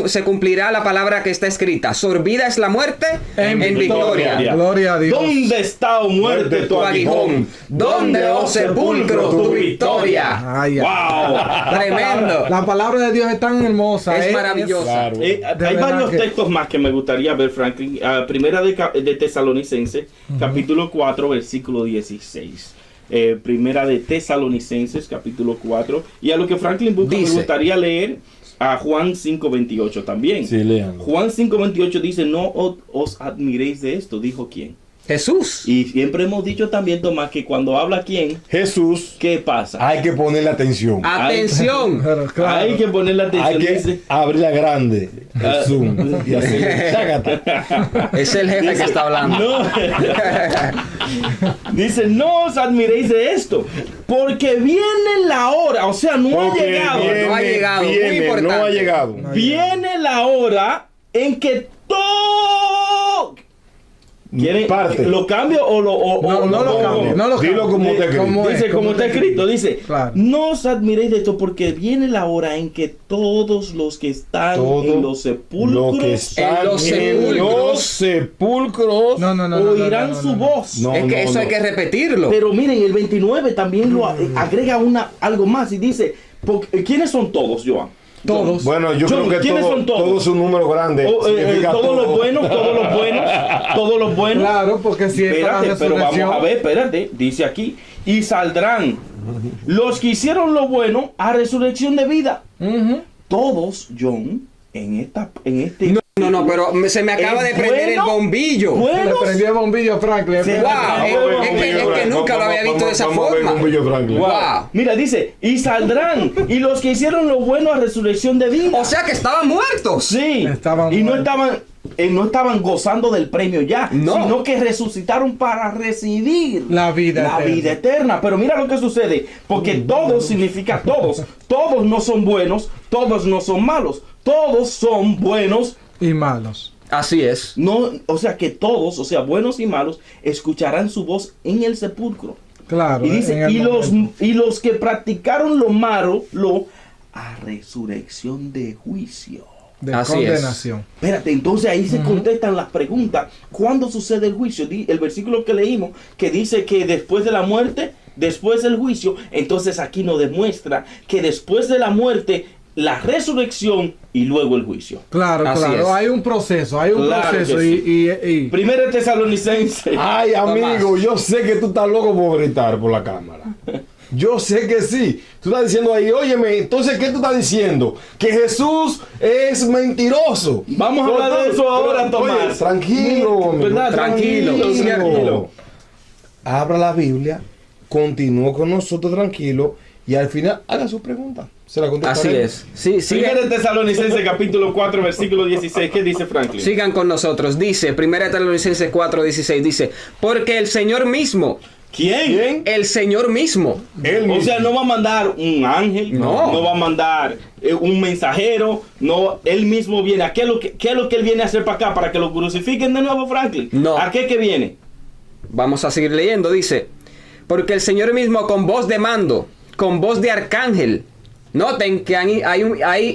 [SPEAKER 4] se cumplirá la palabra que está escrita: sorbida es la muerte en victoria.
[SPEAKER 1] Gloria a Dios.
[SPEAKER 2] ¿Dónde está, oh muerte, tu aguijón?
[SPEAKER 4] ¿Dónde, oh sepulcro, tu victoria?
[SPEAKER 1] Ay, ay.
[SPEAKER 2] ¡Wow!
[SPEAKER 4] Tremendo.
[SPEAKER 1] La palabra de Dios es tan hermosa.
[SPEAKER 4] Es maravillosa.
[SPEAKER 3] Claro.
[SPEAKER 1] De
[SPEAKER 2] Hay
[SPEAKER 1] verdad
[SPEAKER 2] varios
[SPEAKER 1] que-
[SPEAKER 2] textos más que me gustaría ver, Franklin. Primera de Tesalonicenses, capítulo 4, versículo 16. Primera de Tesalonicenses, capítulo 4. Y a lo que Franklin busca,
[SPEAKER 4] Dice.
[SPEAKER 2] me gustaría leer a Juan 5:28 también.
[SPEAKER 3] Sí, lean.
[SPEAKER 2] Juan 5:28 dice: no os admiréis de esto, dijo quién.
[SPEAKER 4] Jesús.
[SPEAKER 2] Y siempre hemos dicho también, Tomás, que cuando habla quién,
[SPEAKER 3] Jesús,
[SPEAKER 2] ¿qué pasa?
[SPEAKER 3] hay que ponerle atención.
[SPEAKER 4] Atención.
[SPEAKER 1] Pero claro.
[SPEAKER 2] Hay que ponerle atención.
[SPEAKER 3] Hay que
[SPEAKER 2] Dice,
[SPEAKER 3] abrirla grande. Jesús. Y así. Chácata.
[SPEAKER 4] Es el jefe que está hablando.
[SPEAKER 2] no. Dice, no os admiréis de esto, porque viene la hora, o sea, no ha
[SPEAKER 3] Porque
[SPEAKER 2] llegado.
[SPEAKER 4] no ha llegado, muy importante.
[SPEAKER 3] No ha llegado.
[SPEAKER 2] Viene la hora en que todo... ¿Quieren?
[SPEAKER 3] Parte.
[SPEAKER 2] ¿Lo cambio o lo.?
[SPEAKER 1] No lo cambie, no lo
[SPEAKER 3] Dilo
[SPEAKER 1] cambie.
[SPEAKER 3] como está escrito.
[SPEAKER 2] Dice, como está escrito, dice,
[SPEAKER 1] Claro.
[SPEAKER 2] no os admiréis de esto porque viene la hora en que todos los que están en los sepulcros
[SPEAKER 3] Lo que están
[SPEAKER 4] En los
[SPEAKER 3] en
[SPEAKER 4] sepulcros.
[SPEAKER 3] los sepulcros
[SPEAKER 1] No,
[SPEAKER 2] oirán su voz.
[SPEAKER 3] No,
[SPEAKER 4] Es que
[SPEAKER 3] no,
[SPEAKER 4] eso
[SPEAKER 3] no.
[SPEAKER 4] hay que repetirlo.
[SPEAKER 2] Pero miren, el 29 también lo agrega algo más y dice, ¿quiénes son todos, Joan?
[SPEAKER 1] Todos.
[SPEAKER 3] Bueno, yo
[SPEAKER 2] John,
[SPEAKER 3] creo que
[SPEAKER 2] ¿quiénes son todos?
[SPEAKER 3] todo es un número grande. Significa
[SPEAKER 2] Todos los
[SPEAKER 3] todo.
[SPEAKER 2] buenos, todos los buenos.
[SPEAKER 1] Claro, porque si es para la
[SPEAKER 2] Espérate, pero vamos
[SPEAKER 1] resurrección.
[SPEAKER 2] a ver, espérate, dice aquí, y saldrán los que hicieron lo bueno a resurrección de vida.
[SPEAKER 1] Ujú.
[SPEAKER 2] Todos, John, en este...
[SPEAKER 4] No, pero se me acaba de prender el bombillo.
[SPEAKER 1] Se le
[SPEAKER 2] Buenos,
[SPEAKER 1] prendió el bombillo, Franklin.
[SPEAKER 2] Sí.
[SPEAKER 4] Wow,
[SPEAKER 3] Vamos a ver,
[SPEAKER 4] es que nunca lo había visto de esa
[SPEAKER 3] vamos a ver
[SPEAKER 4] forma.
[SPEAKER 3] con Billo Franklin.
[SPEAKER 2] Wow.
[SPEAKER 4] Wow.
[SPEAKER 2] Mira, dice, y saldrán, y los que hicieron lo bueno a resurrección de vida.
[SPEAKER 4] O sea que estaban muertos.
[SPEAKER 2] Sí,
[SPEAKER 1] Estaban
[SPEAKER 2] y no
[SPEAKER 1] muertos.
[SPEAKER 2] estaban gozando del premio ya,
[SPEAKER 4] No.
[SPEAKER 2] sino que resucitaron para recibir
[SPEAKER 1] La vida eterna.
[SPEAKER 2] vida eterna. Pero mira lo que sucede, porque todos significa todos. Todos no son buenos, todos no son malos, todos son buenos.
[SPEAKER 1] Y malos.
[SPEAKER 4] Así es.
[SPEAKER 2] No, o sea que todos, o sea, buenos y malos, escucharán su voz en el sepulcro.
[SPEAKER 1] Claro.
[SPEAKER 2] Y dice,
[SPEAKER 1] en el momento.
[SPEAKER 2] y los que practicaron lo malo, a resurrección de juicio.
[SPEAKER 1] De
[SPEAKER 4] Así
[SPEAKER 1] condenación.
[SPEAKER 2] Espérate, entonces ahí se contestan las preguntas. ¿Cuándo sucede el juicio? El versículo que leímos, que dice que después de la muerte, después del juicio, entonces aquí nos demuestra que después de la muerte, la resurrección y luego el juicio.
[SPEAKER 1] Claro,
[SPEAKER 4] Así
[SPEAKER 1] claro.
[SPEAKER 4] es.
[SPEAKER 1] Hay un proceso,
[SPEAKER 2] Claro
[SPEAKER 1] proceso.
[SPEAKER 2] que
[SPEAKER 1] Y
[SPEAKER 2] Primero Tesalonicense.
[SPEAKER 3] Ay, amigo, yo sé que tú estás loco por gritar por la cámara. Yo sé que sí. Tú estás diciendo ahí, óyeme, entonces, ¿qué tú estás diciendo? Que Jesús es mentiroso.
[SPEAKER 2] Vamos a hablar de eso ahora, Tomás.
[SPEAKER 3] Oye, tranquilo, amigo,
[SPEAKER 2] ¿Verdad? Tranquilo.
[SPEAKER 3] Abra la Biblia, continúe con nosotros tranquilo y al final haga su pregunta. Se la
[SPEAKER 4] Así
[SPEAKER 3] contestaré.
[SPEAKER 4] es. Sí,
[SPEAKER 2] Primero Tesalonicense capítulo 4 versículo 16. ¿Qué dice Franklin?
[SPEAKER 4] sigan con nosotros. Dice, 1 Tesalonicenses 4:16, dice, porque el Señor mismo,
[SPEAKER 2] ¿Quién?
[SPEAKER 4] el Señor mismo,
[SPEAKER 3] Él
[SPEAKER 2] O
[SPEAKER 3] mismo.
[SPEAKER 2] sea, no va a mandar un ángel,
[SPEAKER 4] No.
[SPEAKER 2] no va a mandar un mensajero, no, él mismo viene. ¿Qué es lo que él viene a hacer para acá? ¿Para que lo crucifiquen de nuevo, Franklin?
[SPEAKER 4] No.
[SPEAKER 2] ¿A qué que viene?
[SPEAKER 4] vamos a seguir leyendo, dice, porque el Señor mismo con voz de mando, con voz de arcángel, noten que hay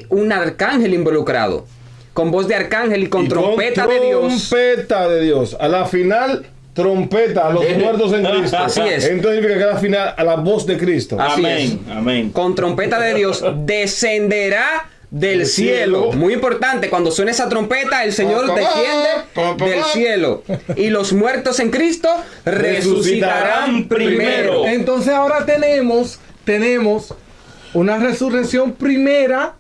[SPEAKER 4] un arcángel involucrado, con voz de arcángel y con
[SPEAKER 3] Y
[SPEAKER 4] trompeta de Dios.
[SPEAKER 3] Trompeta de Dios. A la final, trompeta a los muertos en Cristo.
[SPEAKER 4] Así es.
[SPEAKER 3] Entonces significa que a la final, a la voz de Cristo.
[SPEAKER 4] Así
[SPEAKER 2] Amén, amén.
[SPEAKER 4] Con trompeta de Dios descenderá del cielo. Muy importante, cuando suene esa trompeta, el Señor desciende del cielo. Y los muertos en Cristo resucitarán primero.
[SPEAKER 1] entonces ahora tenemos una resurrección primera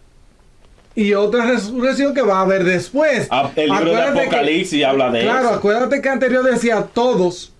[SPEAKER 1] y otra resurrección que va a haber después.
[SPEAKER 2] El libro de
[SPEAKER 1] Acuérdate que-
[SPEAKER 2] Apocalipsis habla de
[SPEAKER 1] Claro,
[SPEAKER 2] eso.
[SPEAKER 1] acuérdate que anterior decía todos.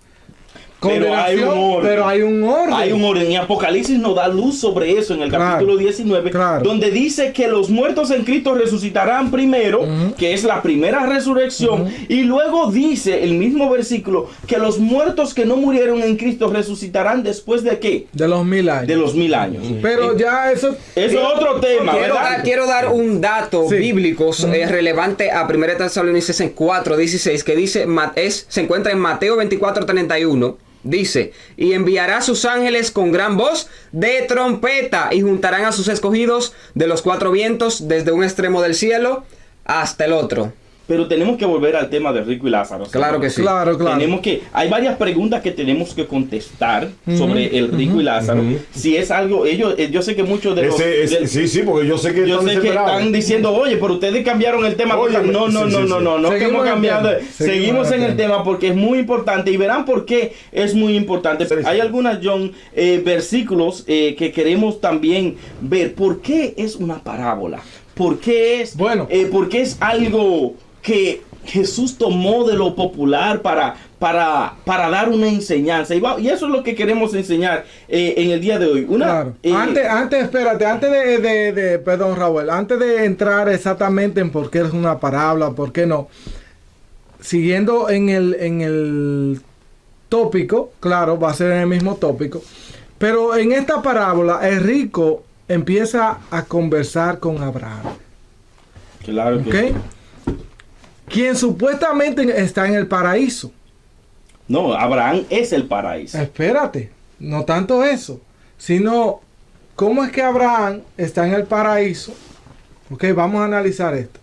[SPEAKER 2] Pero hay un
[SPEAKER 1] Condenación,
[SPEAKER 2] orden.
[SPEAKER 1] pero hay un orden.
[SPEAKER 2] Hay un orden y Apocalipsis nos da luz sobre eso en el
[SPEAKER 1] Claro,
[SPEAKER 2] capítulo 19,
[SPEAKER 1] claro.
[SPEAKER 2] donde dice que los muertos en Cristo resucitarán primero, que es la primera resurrección, y luego dice el mismo versículo que los muertos que no murieron en Cristo resucitarán después de qué?
[SPEAKER 1] De los 1000 años.
[SPEAKER 2] De los 1000 años.
[SPEAKER 1] Pero ya eso...
[SPEAKER 2] Eso es otro tema, ¿verdad?
[SPEAKER 4] Quiero dar un dato
[SPEAKER 1] Sí.
[SPEAKER 4] bíblico relevante a 1 Tesalonicenses 4:16 que dice, se encuentra en Mateo 24:31. Dice, y enviará a sus ángeles con gran voz de trompeta y juntarán a sus escogidos de los cuatro vientos desde un extremo del cielo hasta el otro.
[SPEAKER 2] Pero tenemos que volver al tema de Rico y Lázaro.
[SPEAKER 4] Claro que sí.
[SPEAKER 1] Claro.
[SPEAKER 2] Hay varias preguntas que tenemos que contestar sobre el Rico y Lázaro. Si es algo, yo sé que muchos de los...
[SPEAKER 3] Sí, porque yo sé que
[SPEAKER 2] Yo
[SPEAKER 3] están
[SPEAKER 2] sé que
[SPEAKER 3] desesperados.
[SPEAKER 2] están diciendo, oye, pero ustedes cambiaron el tema.
[SPEAKER 3] Oye,
[SPEAKER 2] No,
[SPEAKER 3] sí, sí, sí.
[SPEAKER 2] no que
[SPEAKER 1] Seguimos
[SPEAKER 2] hemos
[SPEAKER 1] en el
[SPEAKER 2] cambiado.
[SPEAKER 1] tema.
[SPEAKER 2] Seguimos en el tema porque es muy importante y verán por qué es muy importante.
[SPEAKER 3] Sí, sí.
[SPEAKER 2] Hay algunas, John, versículos que queremos también ver. ¿Por qué es una parábola? ¿Por qué es, porque es algo que Jesús tomó de lo popular para para dar una enseñanza. Y eso es lo que queremos enseñar en el día de hoy.
[SPEAKER 1] Claro. Espérate, perdón, Raúl, antes de entrar exactamente en por qué es una parábola, por qué no, siguiendo en el tópico, claro, va a ser en el mismo tópico, pero en esta parábola el rico empieza a conversar con Abraham.
[SPEAKER 2] Claro que
[SPEAKER 1] ¿Okay? Sí. Quien supuestamente está en el paraíso.
[SPEAKER 2] No, Abraham es el paraíso.
[SPEAKER 1] Espérate, no tanto eso, sino cómo es que Abraham está en el paraíso. Ok, vamos a analizar esto.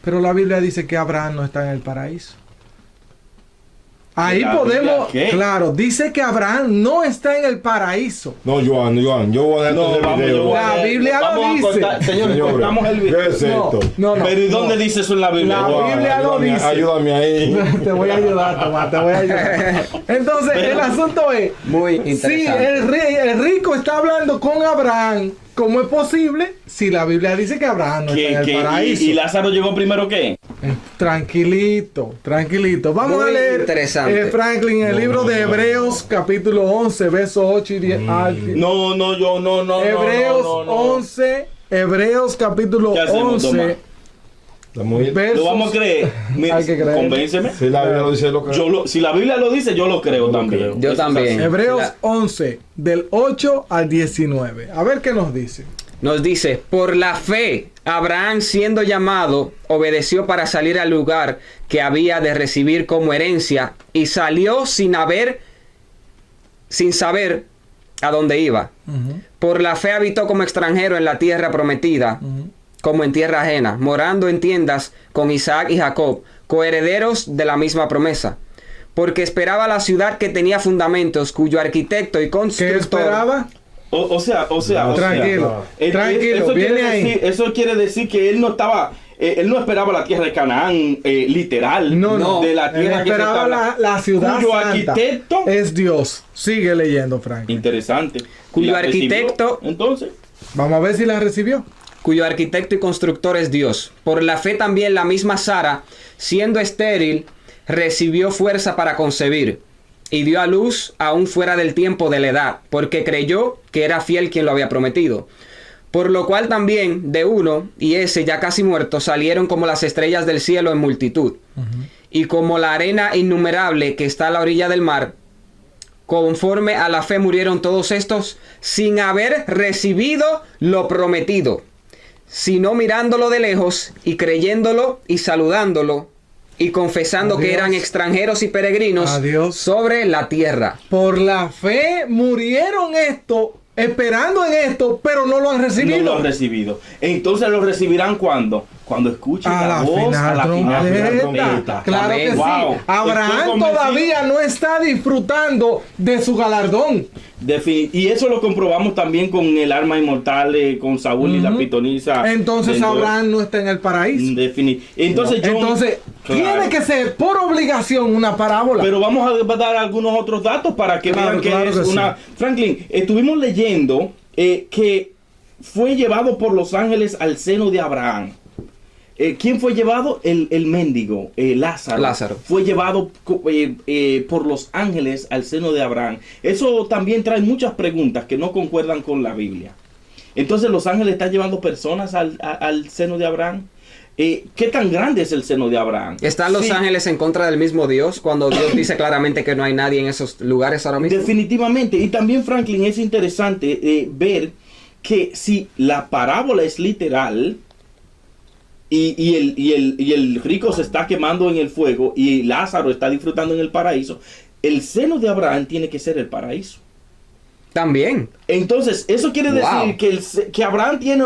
[SPEAKER 1] Pero la Biblia dice que Abraham no está en el paraíso. Ahí podemos, claro, dice que Abraham no está en el paraíso.
[SPEAKER 3] No, Joan, yo voy a dar el video.
[SPEAKER 1] La Biblia lo dice.
[SPEAKER 2] Señores, cortamos el video.
[SPEAKER 3] ¿Qué es esto?
[SPEAKER 1] No,
[SPEAKER 2] pero ¿y dónde dice eso en la Biblia?
[SPEAKER 1] La Biblia lo dice.
[SPEAKER 3] Ayúdame ahí.
[SPEAKER 1] Te voy a ayudar, Tomás, te voy a ayudar. Entonces, el asunto es,
[SPEAKER 4] muy interesante.
[SPEAKER 1] si el rico está hablando con Abraham, ¿cómo es posible si la Biblia dice que Abraham no está en el paraíso?
[SPEAKER 2] ¿Y Lázaro llegó primero qué?
[SPEAKER 1] Tranquilito. Vamos
[SPEAKER 4] muy
[SPEAKER 1] a leer,
[SPEAKER 4] interesante.
[SPEAKER 1] Franklin, el libro de Hebreos, capítulo 11, versos 8 y 10.
[SPEAKER 2] No.
[SPEAKER 1] Hebreos 11, Hebreos, capítulo 11.
[SPEAKER 2] ¿Lo vamos a creer? Mira,
[SPEAKER 1] hay que creer.
[SPEAKER 2] Convénceme.
[SPEAKER 3] Si la Biblia lo dice, lo creo.
[SPEAKER 2] Si la Biblia lo dice, yo lo creo también.
[SPEAKER 4] Yo también.
[SPEAKER 1] Hebreos 11, del 8 al 19. A ver qué nos dice.
[SPEAKER 4] Nos dice, por la fe, Abraham siendo llamado, obedeció para salir al lugar que había de recibir como herencia y salió sin saber a dónde iba. Por la fe habitó como extranjero en la tierra prometida, como en tierra ajena, morando en tiendas con Isaac y Jacob, coherederos de la misma promesa. Porque esperaba la ciudad que tenía fundamentos, cuyo arquitecto y constructor...
[SPEAKER 1] ¿Qué esperaba?
[SPEAKER 2] O sea,
[SPEAKER 1] tranquilo,
[SPEAKER 2] eso quiere decir que él no estaba, él no esperaba la tierra de Canaán literal,
[SPEAKER 1] no,
[SPEAKER 2] de la tierra
[SPEAKER 1] él esperaba la ciudad
[SPEAKER 2] cuyo
[SPEAKER 1] santa
[SPEAKER 2] arquitecto
[SPEAKER 1] es Dios. Sigue leyendo, Frank.
[SPEAKER 2] Interesante.
[SPEAKER 4] Cuyo arquitecto,
[SPEAKER 2] entonces,
[SPEAKER 1] vamos a ver si la recibió.
[SPEAKER 4] Cuyo arquitecto y constructor es Dios. Por la fe también la misma Sara, siendo estéril, recibió fuerza para concebir. Y dio a luz aún fuera del tiempo de la edad, porque creyó que era fiel quien lo había prometido. Por lo cual también de uno, y ese ya casi muerto, salieron como las estrellas del cielo en multitud. Y como la arena innumerable que está a la orilla del mar, conforme a la fe murieron todos estos, sin haber recibido lo prometido, sino mirándolo de lejos, y creyéndolo, y saludándolo, y confesando que eran extranjeros y peregrinos sobre la tierra.
[SPEAKER 1] Por la fe murieron esperando en esto, pero no lo han recibido.
[SPEAKER 2] No lo han recibido. Entonces lo recibirán cuando escuchen la voz a la final trompeta.
[SPEAKER 1] Claro que sí. Abraham todavía no está disfrutando de su galardón.
[SPEAKER 2] Y eso lo comprobamos también con el arma inmortal, con Saúl y la pitonisa.
[SPEAKER 1] Entonces Abraham no está en el paraíso.
[SPEAKER 2] Entonces
[SPEAKER 1] tiene que ser por obligación una parábola.
[SPEAKER 2] Pero vamos a dar algunos otros datos para que vean que es una... Sí. Franklin, estuvimos leyendo que fue llevado por los ángeles al seno de Abraham. ¿Quién fue llevado? El mendigo, Lázaro. Fue llevado por los ángeles al seno de Abraham. Eso también trae muchas preguntas que no concuerdan con la Biblia. Entonces, ¿los ángeles están llevando personas al seno de Abraham? ¿Qué tan grande es el seno de Abraham?
[SPEAKER 4] ¿Están los ángeles en contra del mismo Dios cuando Dios dice claramente que no hay nadie en esos lugares ahora mismo?
[SPEAKER 2] Definitivamente. Y también, Franklin, es interesante ver que si la parábola es literal... Y el rico se está quemando en el fuego y Lázaro está disfrutando en el paraíso, el seno de Abraham tiene que ser el paraíso.
[SPEAKER 4] También.
[SPEAKER 2] Entonces, eso quiere decir que Abraham tiene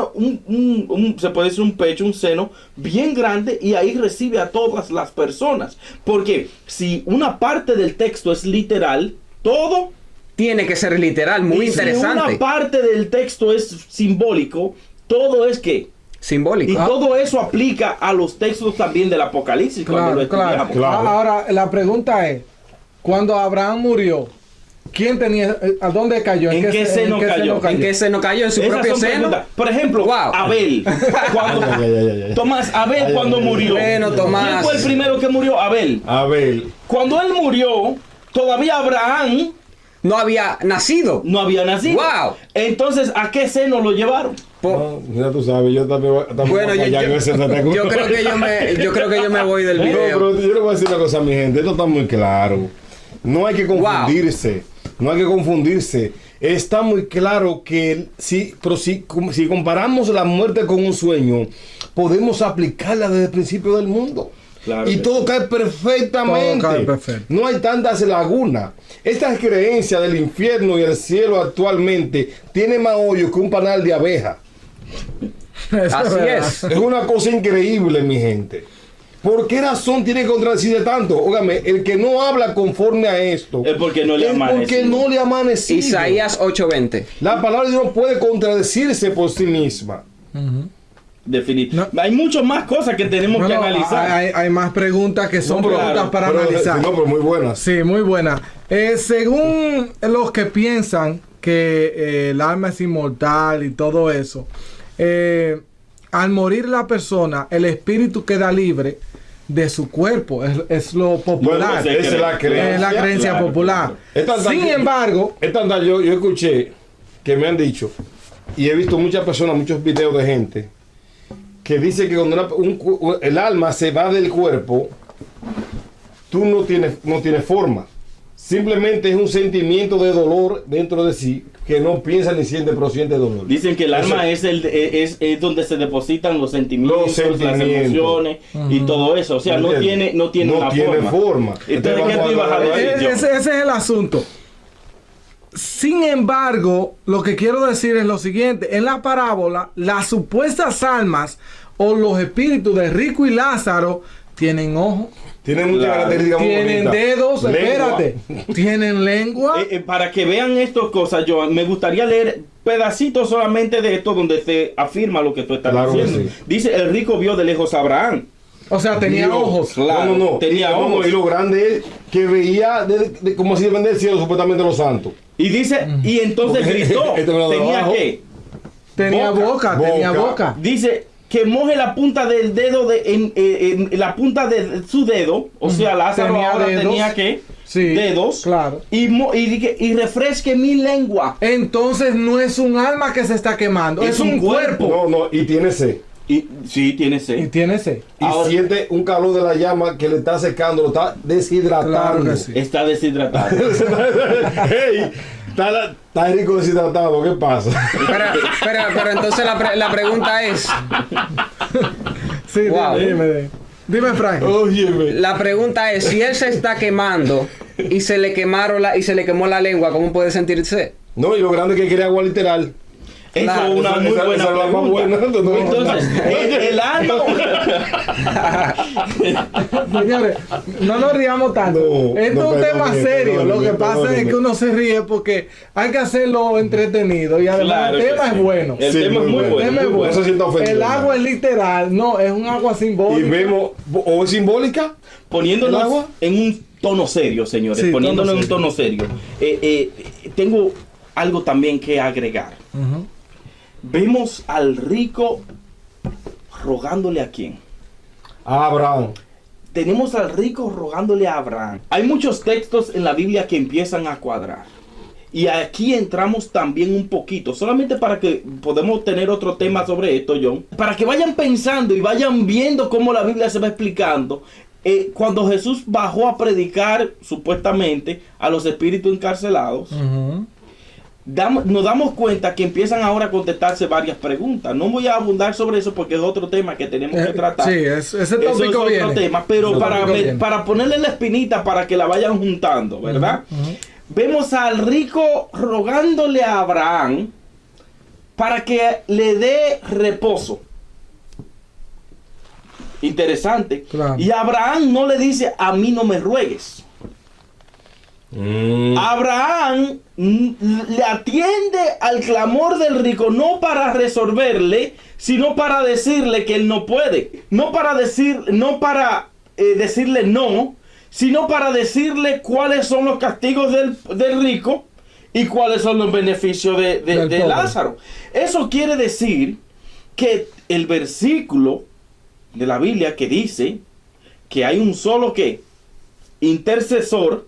[SPEAKER 2] se puede decir un pecho, un seno bien grande, y ahí recibe a todas las personas. Porque si una parte del texto es literal, todo
[SPEAKER 4] tiene que ser literal, muy interesante.
[SPEAKER 2] Si una parte del texto es simbólico, todo es que
[SPEAKER 4] simbólico.
[SPEAKER 2] Y todo eso aplica a los textos también del Apocalipsis.
[SPEAKER 1] Claro. Ahora, la pregunta es, cuando Abraham murió, ¿quién tenía, a dónde cayó?
[SPEAKER 2] ¿En qué seno cayó?
[SPEAKER 4] ¿En qué seno cayó? ¿En su
[SPEAKER 2] Esas
[SPEAKER 4] propio
[SPEAKER 2] son
[SPEAKER 4] seno?
[SPEAKER 2] preguntas. Por ejemplo,
[SPEAKER 4] Wow.
[SPEAKER 2] Abel. Tomás, Abel cuando murió.
[SPEAKER 4] Bueno, Tomás.
[SPEAKER 2] ¿Quién fue el primero que murió? Abel.
[SPEAKER 3] Abel.
[SPEAKER 2] Cuando él murió, todavía Abraham
[SPEAKER 4] No había nacido.
[SPEAKER 2] no había nacido.
[SPEAKER 4] Wow.
[SPEAKER 2] Entonces, ¿a qué seno lo llevaron?
[SPEAKER 3] No, ya tú sabes, yo también
[SPEAKER 4] Bueno, yo creo que yo me voy del
[SPEAKER 3] No,
[SPEAKER 4] video.
[SPEAKER 3] pero yo le voy a decir una cosa a mi gente, esto está muy claro. No hay que confundirse, no hay que confundirse. Está muy claro que si comparamos la muerte con un sueño, podemos aplicarla desde el principio del mundo.
[SPEAKER 2] Claro
[SPEAKER 3] Y
[SPEAKER 2] que
[SPEAKER 3] todo cae perfectamente.
[SPEAKER 1] Todo cae perfecto.
[SPEAKER 3] No hay tantas lagunas. Esta creencia del infierno y el cielo actualmente tiene más hoyo que un panal de abeja.
[SPEAKER 1] Eso
[SPEAKER 4] Así
[SPEAKER 1] verdad.
[SPEAKER 4] es.
[SPEAKER 3] Es una cosa increíble, mi gente. ¿Por qué razón tiene que contradecirse tanto? Óigame, el que no habla conforme a esto
[SPEAKER 2] Es porque no le
[SPEAKER 3] es
[SPEAKER 2] amanecido.
[SPEAKER 3] porque no le ha amanecido.
[SPEAKER 4] Isaías 8:20.
[SPEAKER 3] La palabra de Dios no puede contradecirse por sí misma.
[SPEAKER 2] Definitivamente. Hay muchas más cosas que tenemos
[SPEAKER 1] No,
[SPEAKER 2] que
[SPEAKER 1] no,
[SPEAKER 2] analizar.
[SPEAKER 1] hay más preguntas que son
[SPEAKER 3] No, pero-
[SPEAKER 1] preguntas para
[SPEAKER 3] pero-
[SPEAKER 1] analizar.
[SPEAKER 3] No, pero muy buenas.
[SPEAKER 1] Sí, muy buena. Según los que piensan que el alma es inmortal y todo eso, al morir la persona, el espíritu queda libre de su cuerpo. Es lo popular.
[SPEAKER 2] Bueno,
[SPEAKER 3] Esa es la creencia.
[SPEAKER 1] Es la creencia
[SPEAKER 2] Claro,
[SPEAKER 1] popular.
[SPEAKER 3] Es tanta-
[SPEAKER 1] Sin embargo,
[SPEAKER 3] Es tanta- yo escuché que me han dicho, y he visto muchas personas, muchos videos de gente, que dice que cuando el alma se va del cuerpo, tú no tienes forma. Simplemente es un sentimiento de dolor dentro de sí, que no piensa ni siente, pero siente dolor.
[SPEAKER 2] Dicen que el alma es donde se depositan los sentimientos, las emociones y todo eso. O sea, no tiene una forma. Entonces, ¿qué tú ibas a decir, John?
[SPEAKER 1] ese es el asunto. Sin embargo, lo que quiero decir es lo siguiente. En la parábola, las supuestas almas o los espíritus de Rico y Lázaro tienen ojos,
[SPEAKER 3] Tiene muchas
[SPEAKER 2] Claro.
[SPEAKER 3] características muy
[SPEAKER 1] tienen
[SPEAKER 3] bonitas.
[SPEAKER 1] dedos,
[SPEAKER 3] Lengua.
[SPEAKER 1] espérate, tienen lengua.
[SPEAKER 2] Para que vean estas cosas, Joan, me gustaría leer pedacitos solamente de esto donde se afirma lo que tú estás
[SPEAKER 3] Claro que
[SPEAKER 2] diciendo.
[SPEAKER 3] sí.
[SPEAKER 2] Dice, el rico vio de lejos a Abraham.
[SPEAKER 1] O sea, tenía
[SPEAKER 3] Dios,
[SPEAKER 1] ojos.
[SPEAKER 2] Claro,
[SPEAKER 3] no.
[SPEAKER 2] tenía
[SPEAKER 3] Y,
[SPEAKER 2] ojos.
[SPEAKER 3] y lo grande es que veía como si depende del cielo, supuestamente los santos.
[SPEAKER 2] Y dice, y entonces
[SPEAKER 3] Porque
[SPEAKER 2] gritó,
[SPEAKER 3] este lado de
[SPEAKER 2] tenía
[SPEAKER 3] abajo.
[SPEAKER 2] que,
[SPEAKER 1] Tenía boca, tenía
[SPEAKER 3] Boca.
[SPEAKER 1] boca.
[SPEAKER 2] dice que moje la punta del dedo en la punta de su dedo, o sea, Lázaro
[SPEAKER 1] Tenía
[SPEAKER 2] ahora
[SPEAKER 1] dedos.
[SPEAKER 2] tenía que
[SPEAKER 1] Sí,
[SPEAKER 2] dedos,
[SPEAKER 1] claro.
[SPEAKER 2] y refresque mi lengua.
[SPEAKER 1] Entonces no es un alma que se está quemando, es un cuerpo.
[SPEAKER 3] No, y tiene sed.
[SPEAKER 2] Y sí, tiene
[SPEAKER 1] Y
[SPEAKER 2] sed.
[SPEAKER 1] tiene sed.
[SPEAKER 3] Y
[SPEAKER 2] Ahora-
[SPEAKER 3] siente un calor de la llama que le está secando, lo está deshidratando.
[SPEAKER 1] Claro que sí.
[SPEAKER 2] Está deshidratado.
[SPEAKER 3] Hey, está rico deshidratado, ¿qué pasa?
[SPEAKER 4] Pero entonces la pregunta es,
[SPEAKER 1] Sí,
[SPEAKER 4] Wow.
[SPEAKER 1] dime, Frank.
[SPEAKER 3] Óyeme.
[SPEAKER 4] la pregunta es, si él se está quemando y se le quemó la lengua, ¿cómo puede sentirse?
[SPEAKER 3] No, y lo grande es que quiere agua literal.
[SPEAKER 2] Eso
[SPEAKER 4] Claro,
[SPEAKER 2] es una
[SPEAKER 3] esa-
[SPEAKER 2] muy
[SPEAKER 3] esa-
[SPEAKER 2] buena
[SPEAKER 3] esa es la más buena.
[SPEAKER 2] pregunta. Entonces, el alma.
[SPEAKER 1] Señores, no nos riamos tanto.
[SPEAKER 3] No,
[SPEAKER 1] Esto
[SPEAKER 3] no,
[SPEAKER 1] es un tema
[SPEAKER 3] perdón,
[SPEAKER 1] serio.
[SPEAKER 3] perdón,
[SPEAKER 1] Lo que
[SPEAKER 3] perdón,
[SPEAKER 1] pasa es
[SPEAKER 3] perdón.
[SPEAKER 1] que uno se ríe porque hay que hacerlo entretenido. Y además
[SPEAKER 2] Claro
[SPEAKER 1] el
[SPEAKER 2] que
[SPEAKER 1] tema
[SPEAKER 2] sí.
[SPEAKER 1] es bueno.
[SPEAKER 2] El
[SPEAKER 3] Sí,
[SPEAKER 2] tema es
[SPEAKER 3] muy
[SPEAKER 2] muy
[SPEAKER 3] bueno.
[SPEAKER 1] El tema es
[SPEAKER 2] bueno.
[SPEAKER 1] bueno.
[SPEAKER 3] No se sienta ofendido,
[SPEAKER 1] El agua
[SPEAKER 3] hermano.
[SPEAKER 1] es literal, no, es un agua
[SPEAKER 3] Y
[SPEAKER 1] simbólica.
[SPEAKER 3] vemos, o es simbólica, ¿el
[SPEAKER 2] Poniéndonos
[SPEAKER 3] agua?
[SPEAKER 2] en un tono serio, señores.
[SPEAKER 1] Sí,
[SPEAKER 2] Poniéndonos en un
[SPEAKER 1] tono
[SPEAKER 2] tono serio. Tengo algo también que agregar.
[SPEAKER 1] Ujú.
[SPEAKER 2] Vemos al rico rogándole a quién.
[SPEAKER 3] a Abraham.
[SPEAKER 2] Tenemos al rico rogándole a Abraham. Hay muchos textos en la Biblia que empiezan a cuadrar. Y aquí entramos también un poquito, solamente para que podamos tener otro tema sobre esto, John. Para que vayan pensando y vayan viendo cómo la Biblia se va explicando. Cuando Jesús bajó a predicar, supuestamente, a los espíritus encarcelados,
[SPEAKER 1] Ujú.
[SPEAKER 2] nos damos cuenta que empiezan ahora a contestarse varias preguntas. No voy a abundar sobre eso porque es otro tema que tenemos que tratar.
[SPEAKER 1] Sí, ese
[SPEAKER 2] Eso es
[SPEAKER 1] tópico
[SPEAKER 2] otro
[SPEAKER 1] viene.
[SPEAKER 2] tema, pero
[SPEAKER 1] Ese
[SPEAKER 2] para,
[SPEAKER 1] tópico viene.
[SPEAKER 2] para ponerle la espinita para que la vayan juntando, ¿verdad?
[SPEAKER 1] Ujú.
[SPEAKER 2] Vemos al rico rogándole a Abraham para que le dé reposo. Interesante.
[SPEAKER 1] Claro.
[SPEAKER 2] Y Abraham no le dice, a mí no me ruegues. Abraham le atiende al clamor del rico no para resolverle, sino para decirle que él no puede. No para decirle no, sino para decirle cuáles son los castigos del rico y cuáles son los beneficios de Lázaro. Eso quiere decir que el versículo de la Biblia que dice que hay un solo intercesor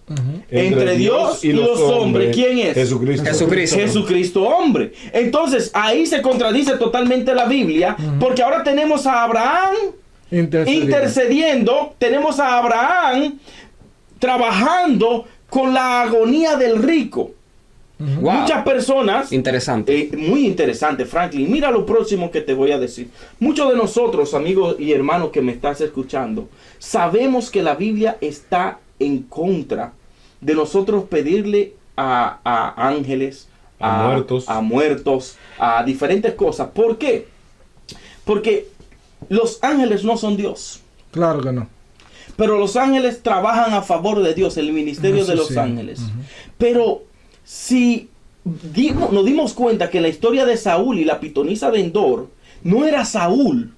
[SPEAKER 2] entre Dios y los hombres. ¿Quién es? Jesucristo hombre. Entonces ahí se contradice totalmente la Biblia, porque ahora tenemos a Abraham intercediendo, tenemos a Abraham trabajando con la agonía del rico.
[SPEAKER 4] Wow.
[SPEAKER 2] Muchas personas,
[SPEAKER 4] interesante,
[SPEAKER 2] muy interesante, Franklin. Mira lo próximo que te voy a decir. Muchos de nosotros, amigos y hermanos que me estás escuchando, sabemos que la Biblia está en contra de nosotros pedirle a ángeles, a muertos, a diferentes cosas. ¿Por qué? Porque los ángeles no son Dios.
[SPEAKER 1] Claro que no.
[SPEAKER 2] Pero los ángeles trabajan a favor de Dios, el ministerio de los ángeles. Pero si nos dimos cuenta que la historia de Saúl y la pitonisa de Endor no era Saúl,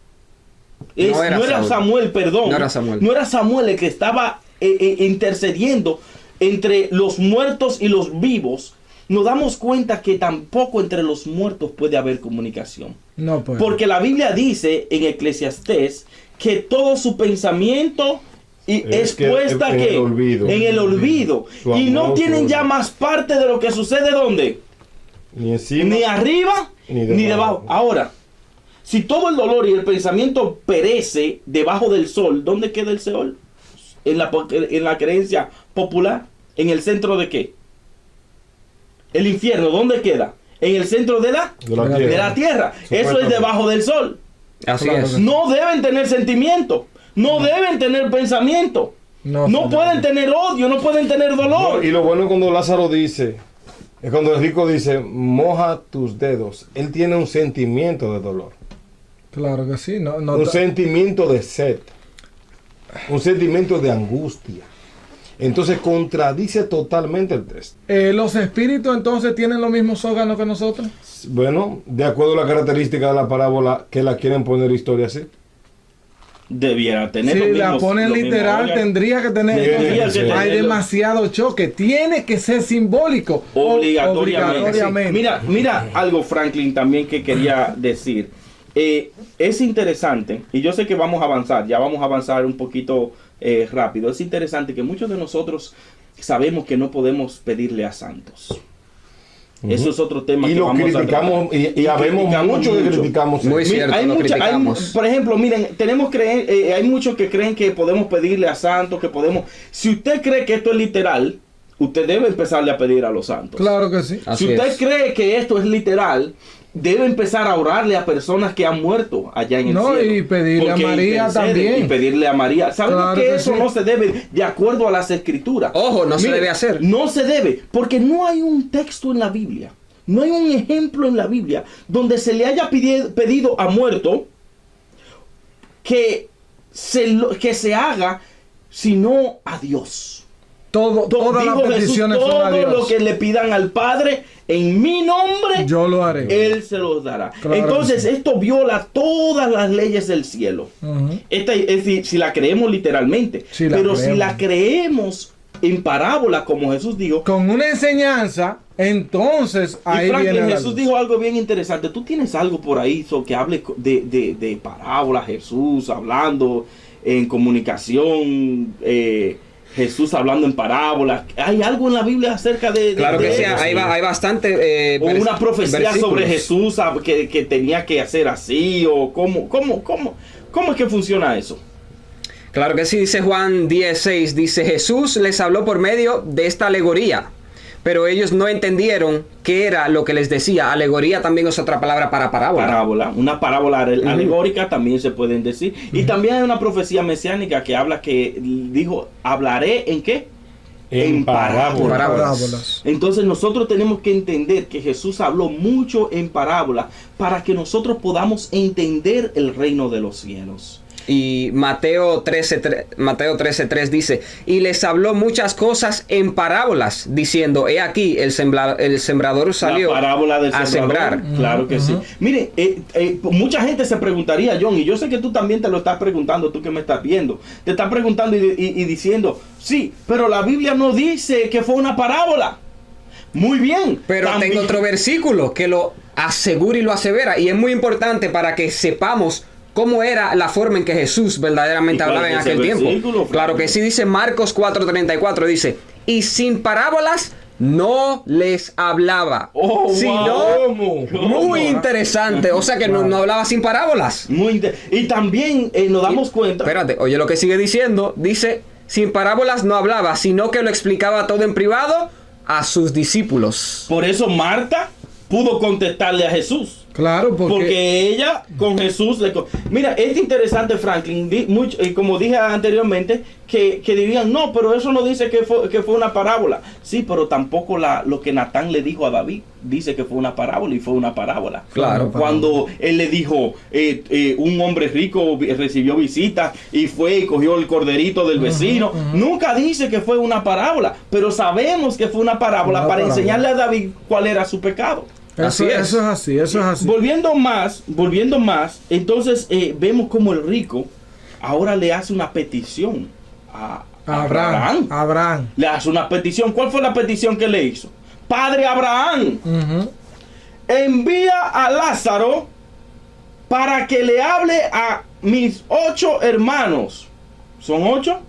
[SPEAKER 2] no era Samuel, perdón, no era Samuel el que estaba intercediendo entre los muertos y los vivos, nos damos cuenta que tampoco entre los muertos puede haber comunicación.
[SPEAKER 1] No puede.
[SPEAKER 2] Porque la Biblia dice en Eclesiastés que todo su pensamiento es puesta en el olvido. Y no tienen ya más parte de lo que sucede ¿dónde?
[SPEAKER 3] Ni encima,
[SPEAKER 2] ni arriba, ni debajo. Ahora, si todo el dolor y el pensamiento perece debajo del sol, ¿dónde queda el Seol? En la creencia popular. ¿En el centro de qué? El infierno, ¿dónde queda? En el centro de la tierra. Eso es debajo del sol.
[SPEAKER 4] Así es.
[SPEAKER 2] No deben tener sentimiento. No deben tener pensamiento. No pueden tener odio, no pueden tener dolor.
[SPEAKER 3] No, y lo bueno es cuando Lázaro dice, es cuando el rico dice, moja tus dedos. Él tiene un sentimiento de dolor.
[SPEAKER 1] Claro que sí.
[SPEAKER 3] Un sentimiento de sed. Un sentimiento de angustia. Entonces contradice totalmente el texto.
[SPEAKER 1] ¿Los espíritus entonces tienen los mismos órganos que nosotros?
[SPEAKER 3] Bueno, de acuerdo a la característica de la parábola, que la quieren poner historia así.
[SPEAKER 2] Debiera tener
[SPEAKER 1] si la ponen literal, tendría que tener. Hay demasiado choque. Tiene que ser simbólico.
[SPEAKER 2] Obligatoriamente. Mira algo, Franklin, también que quería decir. Es interesante, y yo sé que vamos a avanzar un poquito rápido. Es interesante que muchos de nosotros sabemos que no podemos pedirle a santos. Eso es otro tema
[SPEAKER 3] y
[SPEAKER 2] que
[SPEAKER 3] vamos a tratar. Y habemos mucho que criticamos.
[SPEAKER 4] Muy cierto,
[SPEAKER 2] por ejemplo, miren, hay muchos que creen que podemos pedirle a santos, que podemos. Si usted cree que esto es literal, usted debe empezarle a pedir a los santos.
[SPEAKER 1] Claro que sí.
[SPEAKER 2] Si usted cree que esto es literal, debe empezar a orarle a personas que han muerto allá en el cielo.
[SPEAKER 1] Y pedirle a María también.
[SPEAKER 2] Y pedirle a María. ¿Saben que eso no se debe de acuerdo a las escrituras?
[SPEAKER 4] Ojo, se debe hacer.
[SPEAKER 2] No se debe, porque no hay un texto en la Biblia, no hay un ejemplo en la Biblia donde se le haya pedido a muerto que se haga, sino a Dios.
[SPEAKER 1] Todas las peticiones son a Dios.
[SPEAKER 2] Todo lo que le pidan al Padre en mi nombre,
[SPEAKER 1] yo lo haré.
[SPEAKER 2] Él se los dará.
[SPEAKER 1] Claro.
[SPEAKER 2] Entonces esto viola todas las leyes del cielo. Es decir, si la creemos literalmente. Si la creemos en parábola, como Jesús dijo,
[SPEAKER 1] con una enseñanza, entonces ahí viene
[SPEAKER 2] Jesús dijo algo bien interesante. Tú tienes algo por ahí que hable de parábola, Jesús hablando en comunicación, Jesús hablando en parábolas. ¿Hay algo en la Biblia acerca de
[SPEAKER 4] claro que sí, hay bastante
[SPEAKER 2] o una profecía sobre Jesús que tenía que hacer así, o cómo es que funciona eso?
[SPEAKER 4] Claro que sí, dice Juan 10:6, dice: Jesús les habló por medio de esta alegoría, pero ellos no entendieron qué era lo que les decía. Alegoría también es otra palabra para parábola.
[SPEAKER 2] Una parábola alegórica también se pueden decir. Y también hay una profecía mesiánica que habla que dijo, hablaré ¿en qué? En parábolas. Entonces nosotros tenemos que entender que Jesús habló mucho en parábola para que nosotros podamos entender el reino de los cielos.
[SPEAKER 4] Y Mateo 13:3 dice, y les habló muchas cosas en parábolas, diciendo, he aquí, el sembrador salió
[SPEAKER 2] la parábola del
[SPEAKER 4] a
[SPEAKER 2] sembrador.
[SPEAKER 4] sembrar.
[SPEAKER 2] Claro que sí. Mire, mucha gente se preguntaría, John, y yo sé que tú también te lo estás preguntando, tú que me estás viendo. Te estás preguntando y diciendo, sí, pero la Biblia no dice que fue una parábola. Muy bien.
[SPEAKER 4] Pero
[SPEAKER 2] también
[SPEAKER 4] tengo otro versículo que lo asegura y lo asevera. Y es muy importante para que sepamos cómo era la forma en que Jesús verdaderamente hablaba en aquel tiempo. Claro que sí, dice Marcos 4:34, dice, y sin parábolas no les hablaba. Sino, muy interesante. O sea que no hablaba sin parábolas.
[SPEAKER 2] Y también nos damos cuenta.
[SPEAKER 4] Espérate, oye lo que sigue diciendo. Dice, sin parábolas no hablaba, sino que lo explicaba todo en privado a sus discípulos.
[SPEAKER 2] Por eso Marta pudo contestarle a Jesús.
[SPEAKER 1] Claro,
[SPEAKER 2] porque ella con Jesús mira, es interesante, Franklin, como dije anteriormente, que dirían, no, pero eso no dice que fue una parábola. Sí, pero tampoco lo que Natán le dijo a David dice que fue una parábola, y fue una parábola.
[SPEAKER 4] Claro.
[SPEAKER 2] Cuando él le dijo, un hombre rico recibió visita y fue y cogió el corderito del vecino, nunca dice que fue una parábola, pero sabemos que fue una parábola para enseñarle a David cuál era su pecado.
[SPEAKER 1] Eso es así.
[SPEAKER 2] Volviendo más, entonces vemos como el rico ahora le hace una petición a Abraham. Le hace una petición. ¿Cuál fue la petición que le hizo? Padre Abraham, envía a Lázaro para que le hable a mis 8 hermanos. ¿Son 8?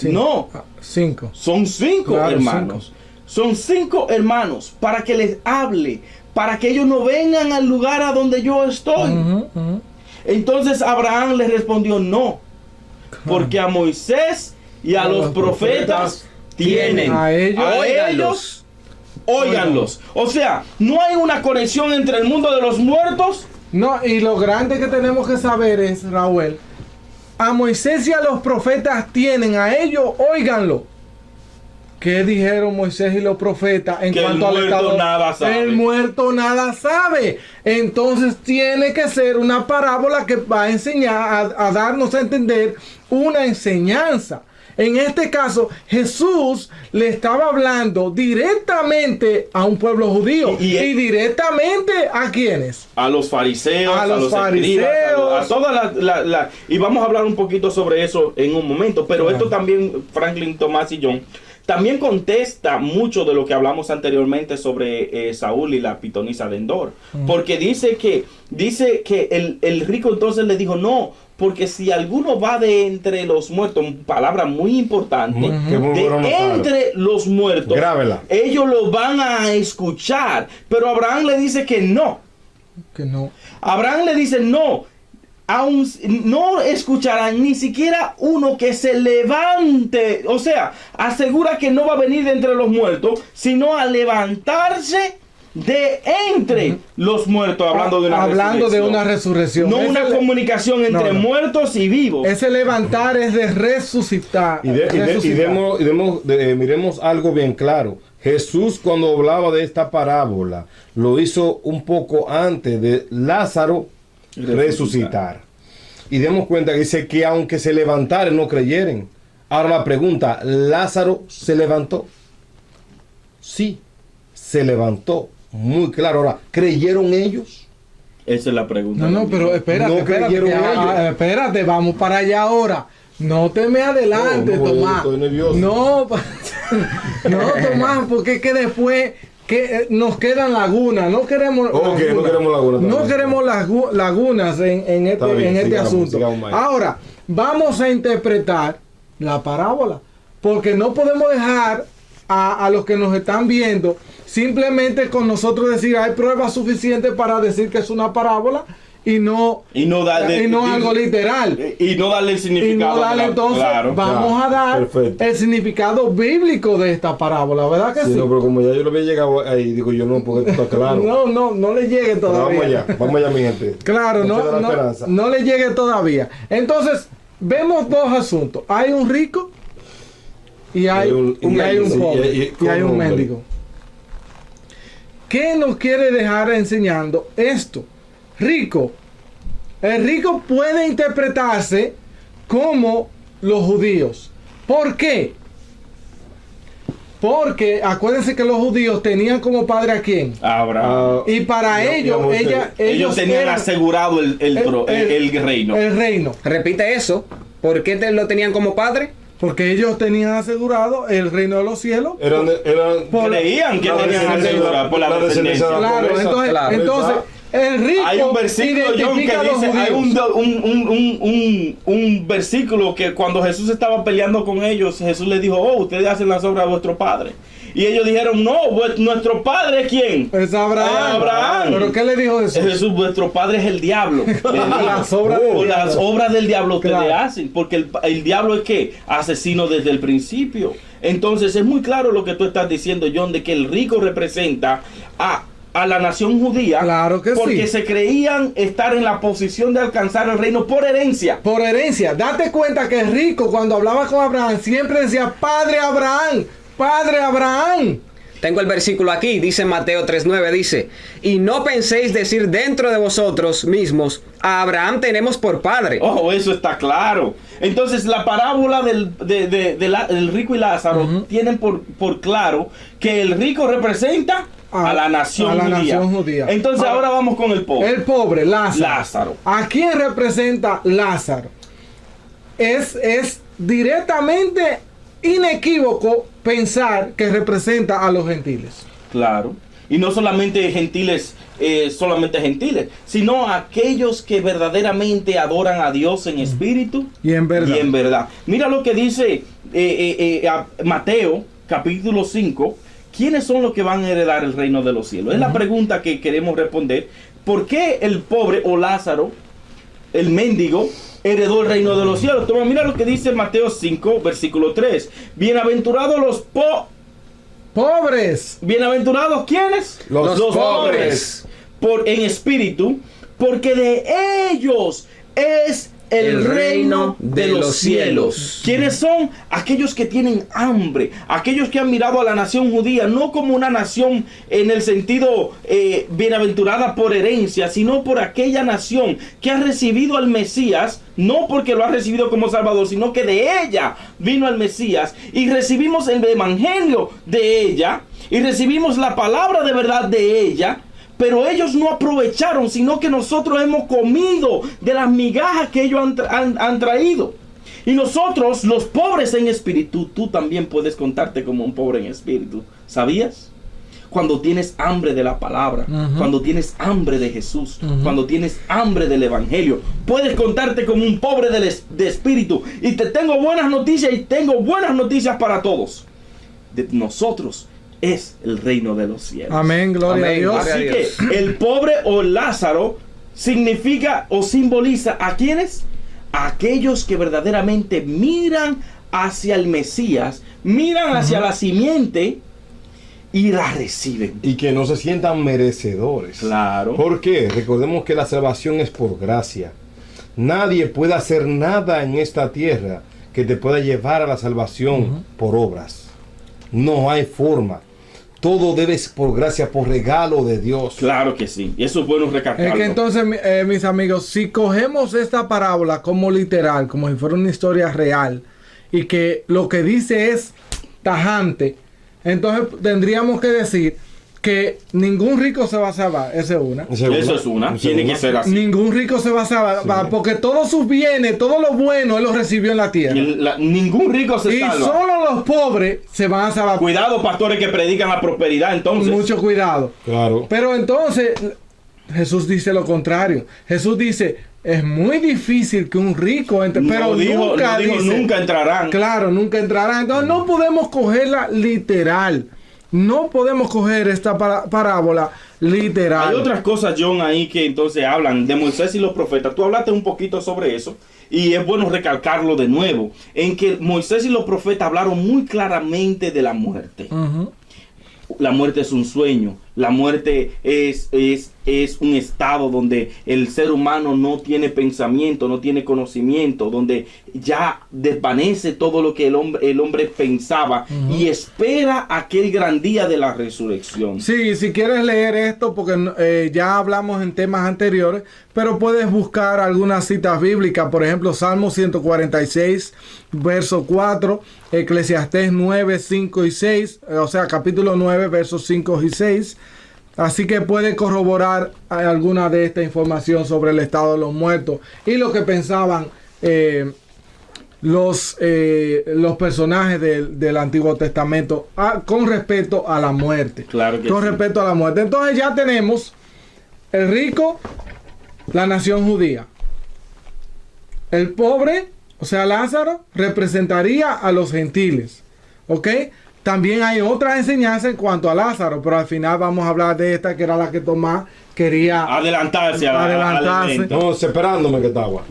[SPEAKER 2] No.
[SPEAKER 1] 5.
[SPEAKER 2] Son 5 hermanos. Son 5 hermanos para que les hable, para que ellos no vengan al lugar a donde yo estoy. Entonces Abraham le respondió, no, porque a Moisés y a los profetas tienen.
[SPEAKER 1] A ellos,
[SPEAKER 2] óiganlos. O sea, no hay una conexión entre el mundo de los muertos.
[SPEAKER 1] No, y lo grande que tenemos que saber es, Raúl, a Moisés y a los profetas tienen, a ellos, óiganlo. ¿Qué dijeron Moisés y los profetas en cuanto al estado?
[SPEAKER 2] Nada sabe.
[SPEAKER 1] El muerto nada sabe. Entonces tiene que ser una parábola que va a enseñar, a darnos a entender una enseñanza. En este caso, Jesús le estaba hablando directamente a un pueblo judío. Y directamente ¿a quiénes?
[SPEAKER 2] A los fariseos, a los escribas, a todas las... Y vamos a hablar un poquito sobre eso en un momento. Pero esto también, Franklin, Tomás y John, también contesta mucho de lo que hablamos anteriormente sobre Saúl y la pitonisa de Endor. Porque dice que el rico entonces le dijo, no, porque si alguno va de entre los muertos, palabra muy importante, entre los muertos,
[SPEAKER 3] grábela,
[SPEAKER 2] ellos lo van a escuchar. Pero Abraham le dice que no.
[SPEAKER 1] Que no.
[SPEAKER 2] Abraham le dice no. Aún no escucharán ni siquiera uno que se levante. O sea, asegura que no va a venir de entre los muertos, sino a levantarse de entre los muertos, hablando de una resurrección. No una comunicación entre muertos y vivos.
[SPEAKER 1] Ese levantar es de resucitar.
[SPEAKER 3] Miremos algo bien claro. Jesús, cuando hablaba de esta parábola, lo hizo un poco antes de Lázaro resucitar. Y demos cuenta que dice que aunque se levantaren no creyeren. Ahora la pregunta, ¿Lázaro se levantó? Sí, se levantó. Muy claro. Ahora, ¿creyeron ellos?
[SPEAKER 2] Esa es la pregunta.
[SPEAKER 1] No, pero espérate, espérate, vamos para allá ahora. No te me adelantes, Tomás.
[SPEAKER 3] Estoy nervioso.
[SPEAKER 1] No, Tomás, porque es que después que nos quedan lagunas. No queremos lagunas. No queremos lagunas en este asunto. Ahora, vamos a interpretar la parábola, porque no podemos dejar a los que nos están viendo simplemente con nosotros decir hay pruebas suficientes para decir que es una parábola y no algo literal
[SPEAKER 2] y no darle el significado.
[SPEAKER 1] Entonces vamos a dar el significado bíblico de esta parábola, ¿verdad que sí?
[SPEAKER 3] No, pero como ya yo lo había llegado ahí, digo yo no, porque está claro.
[SPEAKER 1] no le llegue todavía.
[SPEAKER 3] Vamos allá mi gente.
[SPEAKER 1] Claro, no le llegue todavía. Entonces vemos dos asuntos. Hay un rico y hay un pobre y hay un mendigo. ¿Qué nos quiere dejar enseñando esto? Rico, El rico puede interpretarse como los judíos. ¿Por qué? Porque acuérdense que los judíos tenían como padre ¿a quién?
[SPEAKER 2] Abraham.
[SPEAKER 1] Y para ellos
[SPEAKER 2] tenían
[SPEAKER 1] eran
[SPEAKER 2] asegurado el reino.
[SPEAKER 1] El reino.
[SPEAKER 4] Repite eso. ¿Por qué lo tenían como padre?
[SPEAKER 1] Porque ellos tenían asegurado el reino de los cielos.
[SPEAKER 2] Creían que tenían asegurado por la descendencia.
[SPEAKER 1] Claro, entonces el rico
[SPEAKER 2] hay un versículo, John, que dice, hay un versículo que cuando Jesús estaba peleando con ellos, Jesús les dijo, ustedes hacen las obras de vuestro padre. Y ellos dijeron, no, nuestro padre es ¿quién?
[SPEAKER 1] Es Abraham. ¿Pero qué le dijo Jesús?
[SPEAKER 2] Jesús, vuestro padre es el diablo.
[SPEAKER 1] Las obras
[SPEAKER 2] del diablo ustedes hacen, porque el diablo es ¿qué? Asesino desde el principio. Entonces es muy claro lo que tú estás diciendo, John, de que el rico representa a la nación judía.
[SPEAKER 1] Claro que
[SPEAKER 2] porque se creían estar en la posición de alcanzar el reino por herencia.
[SPEAKER 1] Por herencia. Date cuenta que el rico, cuando hablaba con Abraham, siempre decía, Padre Abraham, Padre Abraham.
[SPEAKER 4] Tengo el versículo aquí, dice Mateo 3:9, dice, y no penséis decir dentro de vosotros mismos, a Abraham tenemos por padre.
[SPEAKER 2] Eso está claro. Entonces la parábola del rico y Lázaro tienen por claro que el rico representa a la nación judía. Entonces ahora vamos con el pobre.
[SPEAKER 1] El pobre, Lázaro. ¿A quién representa Lázaro? Es directamente inequívoco pensar que representa a los gentiles.
[SPEAKER 2] Claro. Y no solamente gentiles, sino aquellos que verdaderamente adoran a Dios en espíritu
[SPEAKER 1] y en verdad.
[SPEAKER 2] Mira lo que dice Mateo capítulo 5. ¿Quiénes son los que van a heredar el reino de los cielos? Es la pregunta que queremos responder. ¿Por qué el pobre o Lázaro, el mendigo, heredó el reino de los cielos? Toma, mira lo que dice Mateo 5, versículo 3. Bienaventurados los
[SPEAKER 1] pobres.
[SPEAKER 2] ¿Bienaventurados quiénes?
[SPEAKER 4] Los pobres.
[SPEAKER 2] En espíritu, porque de ellos es el reino de los cielos. ¿Quiénes son? Aquellos que tienen hambre, aquellos que han mirado a la nación judía no como una nación en el sentido bienaventurada por herencia, sino por aquella nación que ha recibido al Mesías, no porque lo ha recibido como Salvador, sino que de ella vino el Mesías, y recibimos el evangelio de ella, y recibimos la palabra de verdad de ella. Pero ellos no aprovecharon, sino que nosotros hemos comido de las migajas que ellos han traído. Y nosotros, los pobres en espíritu, tú también puedes contarte como un pobre en espíritu. ¿Sabías? Cuando tienes hambre de la palabra, cuando tienes hambre de Jesús, cuando tienes hambre del evangelio, puedes contarte como un pobre de espíritu. Y te tengo buenas noticias, y tengo buenas noticias para todos. De nosotros es el reino de los cielos.
[SPEAKER 1] Amén, gloria a Dios.
[SPEAKER 2] Así que el pobre o Lázaro significa o simboliza ¿a quiénes? A aquellos que verdaderamente miran hacia el Mesías, miran hacia la simiente y la reciben.
[SPEAKER 3] Y que no se sientan merecedores.
[SPEAKER 2] Claro.
[SPEAKER 3] ¿Por qué? Recordemos que la salvación es por gracia. Nadie puede hacer nada en esta tierra que te pueda llevar a la salvación por obras. No hay forma. Todo debe ser por gracia, por regalo de Dios.
[SPEAKER 2] Claro que sí. Y eso es bueno recalcarlo.
[SPEAKER 1] Es que entonces, mis amigos, si cogemos esta parábola como literal, como si fuera una historia real, y que lo que dice es tajante, entonces tendríamos que decir que ningún rico se va a salvar. Esa es una.
[SPEAKER 2] Eso es una. Tiene que ser así.
[SPEAKER 1] Ningún rico se va a salvar, porque todos sus bienes, todo lo bueno, él lo recibió en la tierra.
[SPEAKER 2] Ningún rico se salva.
[SPEAKER 1] Y solo los pobres se van a salvar.
[SPEAKER 2] Cuidado, pastores que predican la prosperidad, entonces.
[SPEAKER 1] Mucho cuidado.
[SPEAKER 3] Claro.
[SPEAKER 1] Pero entonces, Jesús dice lo contrario. Jesús dice, es muy difícil que un rico entre, pero
[SPEAKER 2] nunca entrarán.
[SPEAKER 1] Claro, nunca entrarán. Entonces no podemos cogerla literal. No podemos coger esta parábola literal.
[SPEAKER 2] Hay otras cosas, John, ahí que entonces hablan de Moisés y los profetas. Tú hablaste un poquito sobre eso y es bueno recalcarlo de nuevo, en que Moisés y los profetas hablaron muy claramente de la muerte. La muerte es un sueño. La muerte es un estado donde el ser humano no tiene pensamiento, no tiene conocimiento, donde ya desvanece todo lo que el hombre pensaba y espera aquel gran día de la resurrección.
[SPEAKER 1] Sí, si quieres leer esto, porque ya hablamos en temas anteriores, pero puedes buscar algunas citas bíblicas, por ejemplo, Salmo 146, verso 4, Eclesiastés 9, 5 y 6, o sea, capítulo 9, versos 5 y 6. Así que puede corroborar alguna de esta información sobre el estado de los muertos y lo que pensaban los personajes del Antiguo Testamento con respecto a la muerte.
[SPEAKER 2] Claro que
[SPEAKER 1] con
[SPEAKER 2] sí.
[SPEAKER 1] respecto a la muerte. Entonces ya tenemos el rico, la nación judía. El pobre, o sea, Lázaro, representaría a los gentiles. ¿Ok? También hay otra enseñanza en cuanto a Lázaro, pero al final vamos a hablar de esta, que era la que Tomás quería
[SPEAKER 2] Adelantarse. Al evento.
[SPEAKER 3] No, esperándome que estaba.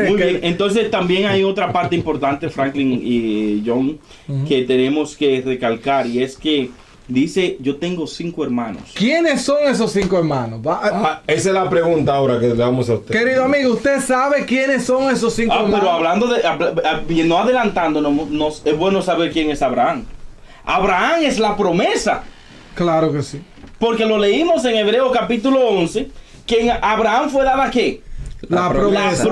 [SPEAKER 2] Muy bien, entonces también hay otra parte importante, Franklin y John, que tenemos que recalcar, y es que dice, yo tengo 5 hermanos.
[SPEAKER 1] ¿Quiénes son esos 5 hermanos?
[SPEAKER 3] Esa es la pregunta ahora que le damos a usted.
[SPEAKER 1] Querido amigo, ¿usted sabe quiénes son esos 5 hermanos?
[SPEAKER 2] Pero hablando de, no adelantándonos, es bueno saber quién es Abraham. Abraham es la promesa.
[SPEAKER 1] Claro que sí.
[SPEAKER 2] Porque lo leímos en Hebreos capítulo 11, que en Abraham fue dada ¿qué?
[SPEAKER 1] La promesa.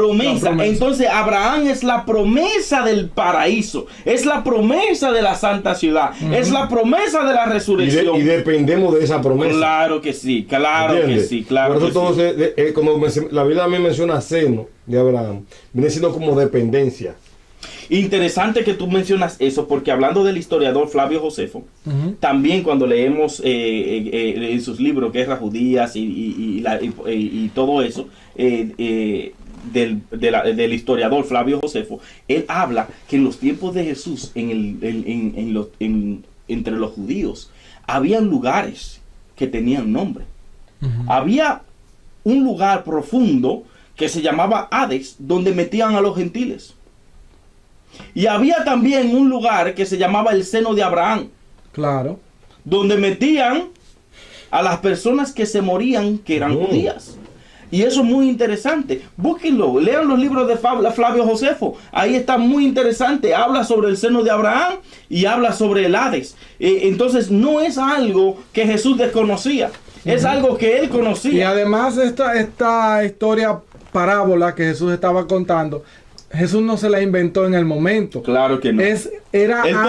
[SPEAKER 2] Entonces Abraham es la promesa del paraíso, es la promesa de la santa ciudad, es la promesa de la resurrección.
[SPEAKER 3] Y dependemos de esa promesa.
[SPEAKER 2] Claro que sí, claro
[SPEAKER 3] ¿Entiendes?
[SPEAKER 2] que sí, claro.
[SPEAKER 3] Por eso
[SPEAKER 2] que sí.
[SPEAKER 3] cuando la Biblia también menciona seno de Abraham, viene siendo como dependencia.
[SPEAKER 2] Interesante que tú mencionas eso, porque hablando del historiador Flavio Josefo, también cuando leemos en sus libros Guerras Judías y todo eso, del historiador Flavio Josefo, él habla que en los tiempos de Jesús, entre los judíos, habían lugares que tenían nombre. Había un lugar profundo que se llamaba Hades, donde metían a los gentiles. Y había también un lugar que se llamaba el seno de Abraham.
[SPEAKER 1] Claro.
[SPEAKER 2] Donde metían a las personas que se morían, que eran judías. Y eso es muy interesante. Búsquenlo, lean los libros de Flavio Josefo. Ahí está muy interesante. Habla sobre el seno de Abraham y habla sobre el Hades. Entonces no es algo que Jesús desconocía. Es algo que él conocía.
[SPEAKER 1] Y además esta historia parábola que Jesús estaba contando, Jesús no se la inventó en el momento.
[SPEAKER 2] Claro que no.
[SPEAKER 1] Él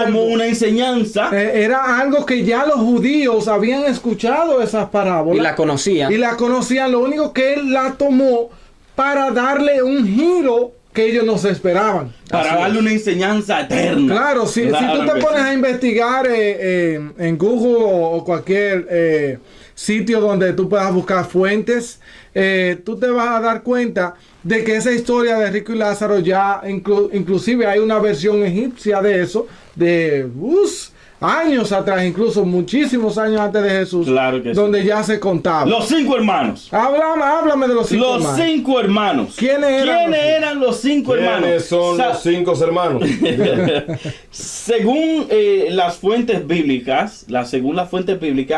[SPEAKER 2] tomó una enseñanza.
[SPEAKER 1] Era algo que ya los judíos habían escuchado esas parábolas.
[SPEAKER 4] Y la conocían.
[SPEAKER 1] Y la conocían. Lo único que él la tomó para darle un giro que ellos no se esperaban.
[SPEAKER 2] Para darle una enseñanza eterna.
[SPEAKER 1] Claro, si tú te pones a investigar en Google o cualquier sitio donde tú puedas buscar fuentes, tú te vas a dar cuenta de que esa historia de Rico y Lázaro ya inclusive hay una versión egipcia de eso, de años atrás, incluso muchísimos años antes de Jesús,
[SPEAKER 2] claro que
[SPEAKER 1] donde
[SPEAKER 2] sí.
[SPEAKER 1] ya se contaba.
[SPEAKER 2] Los 5 hermanos.
[SPEAKER 1] Háblame de los 5 hermanos.
[SPEAKER 2] Los 5 hermanos.
[SPEAKER 1] ¿Quiénes
[SPEAKER 2] eran los 5 hermanos?
[SPEAKER 3] ¿Quiénes son los 5 hermanos?
[SPEAKER 2] Según las fuentes bíblicas,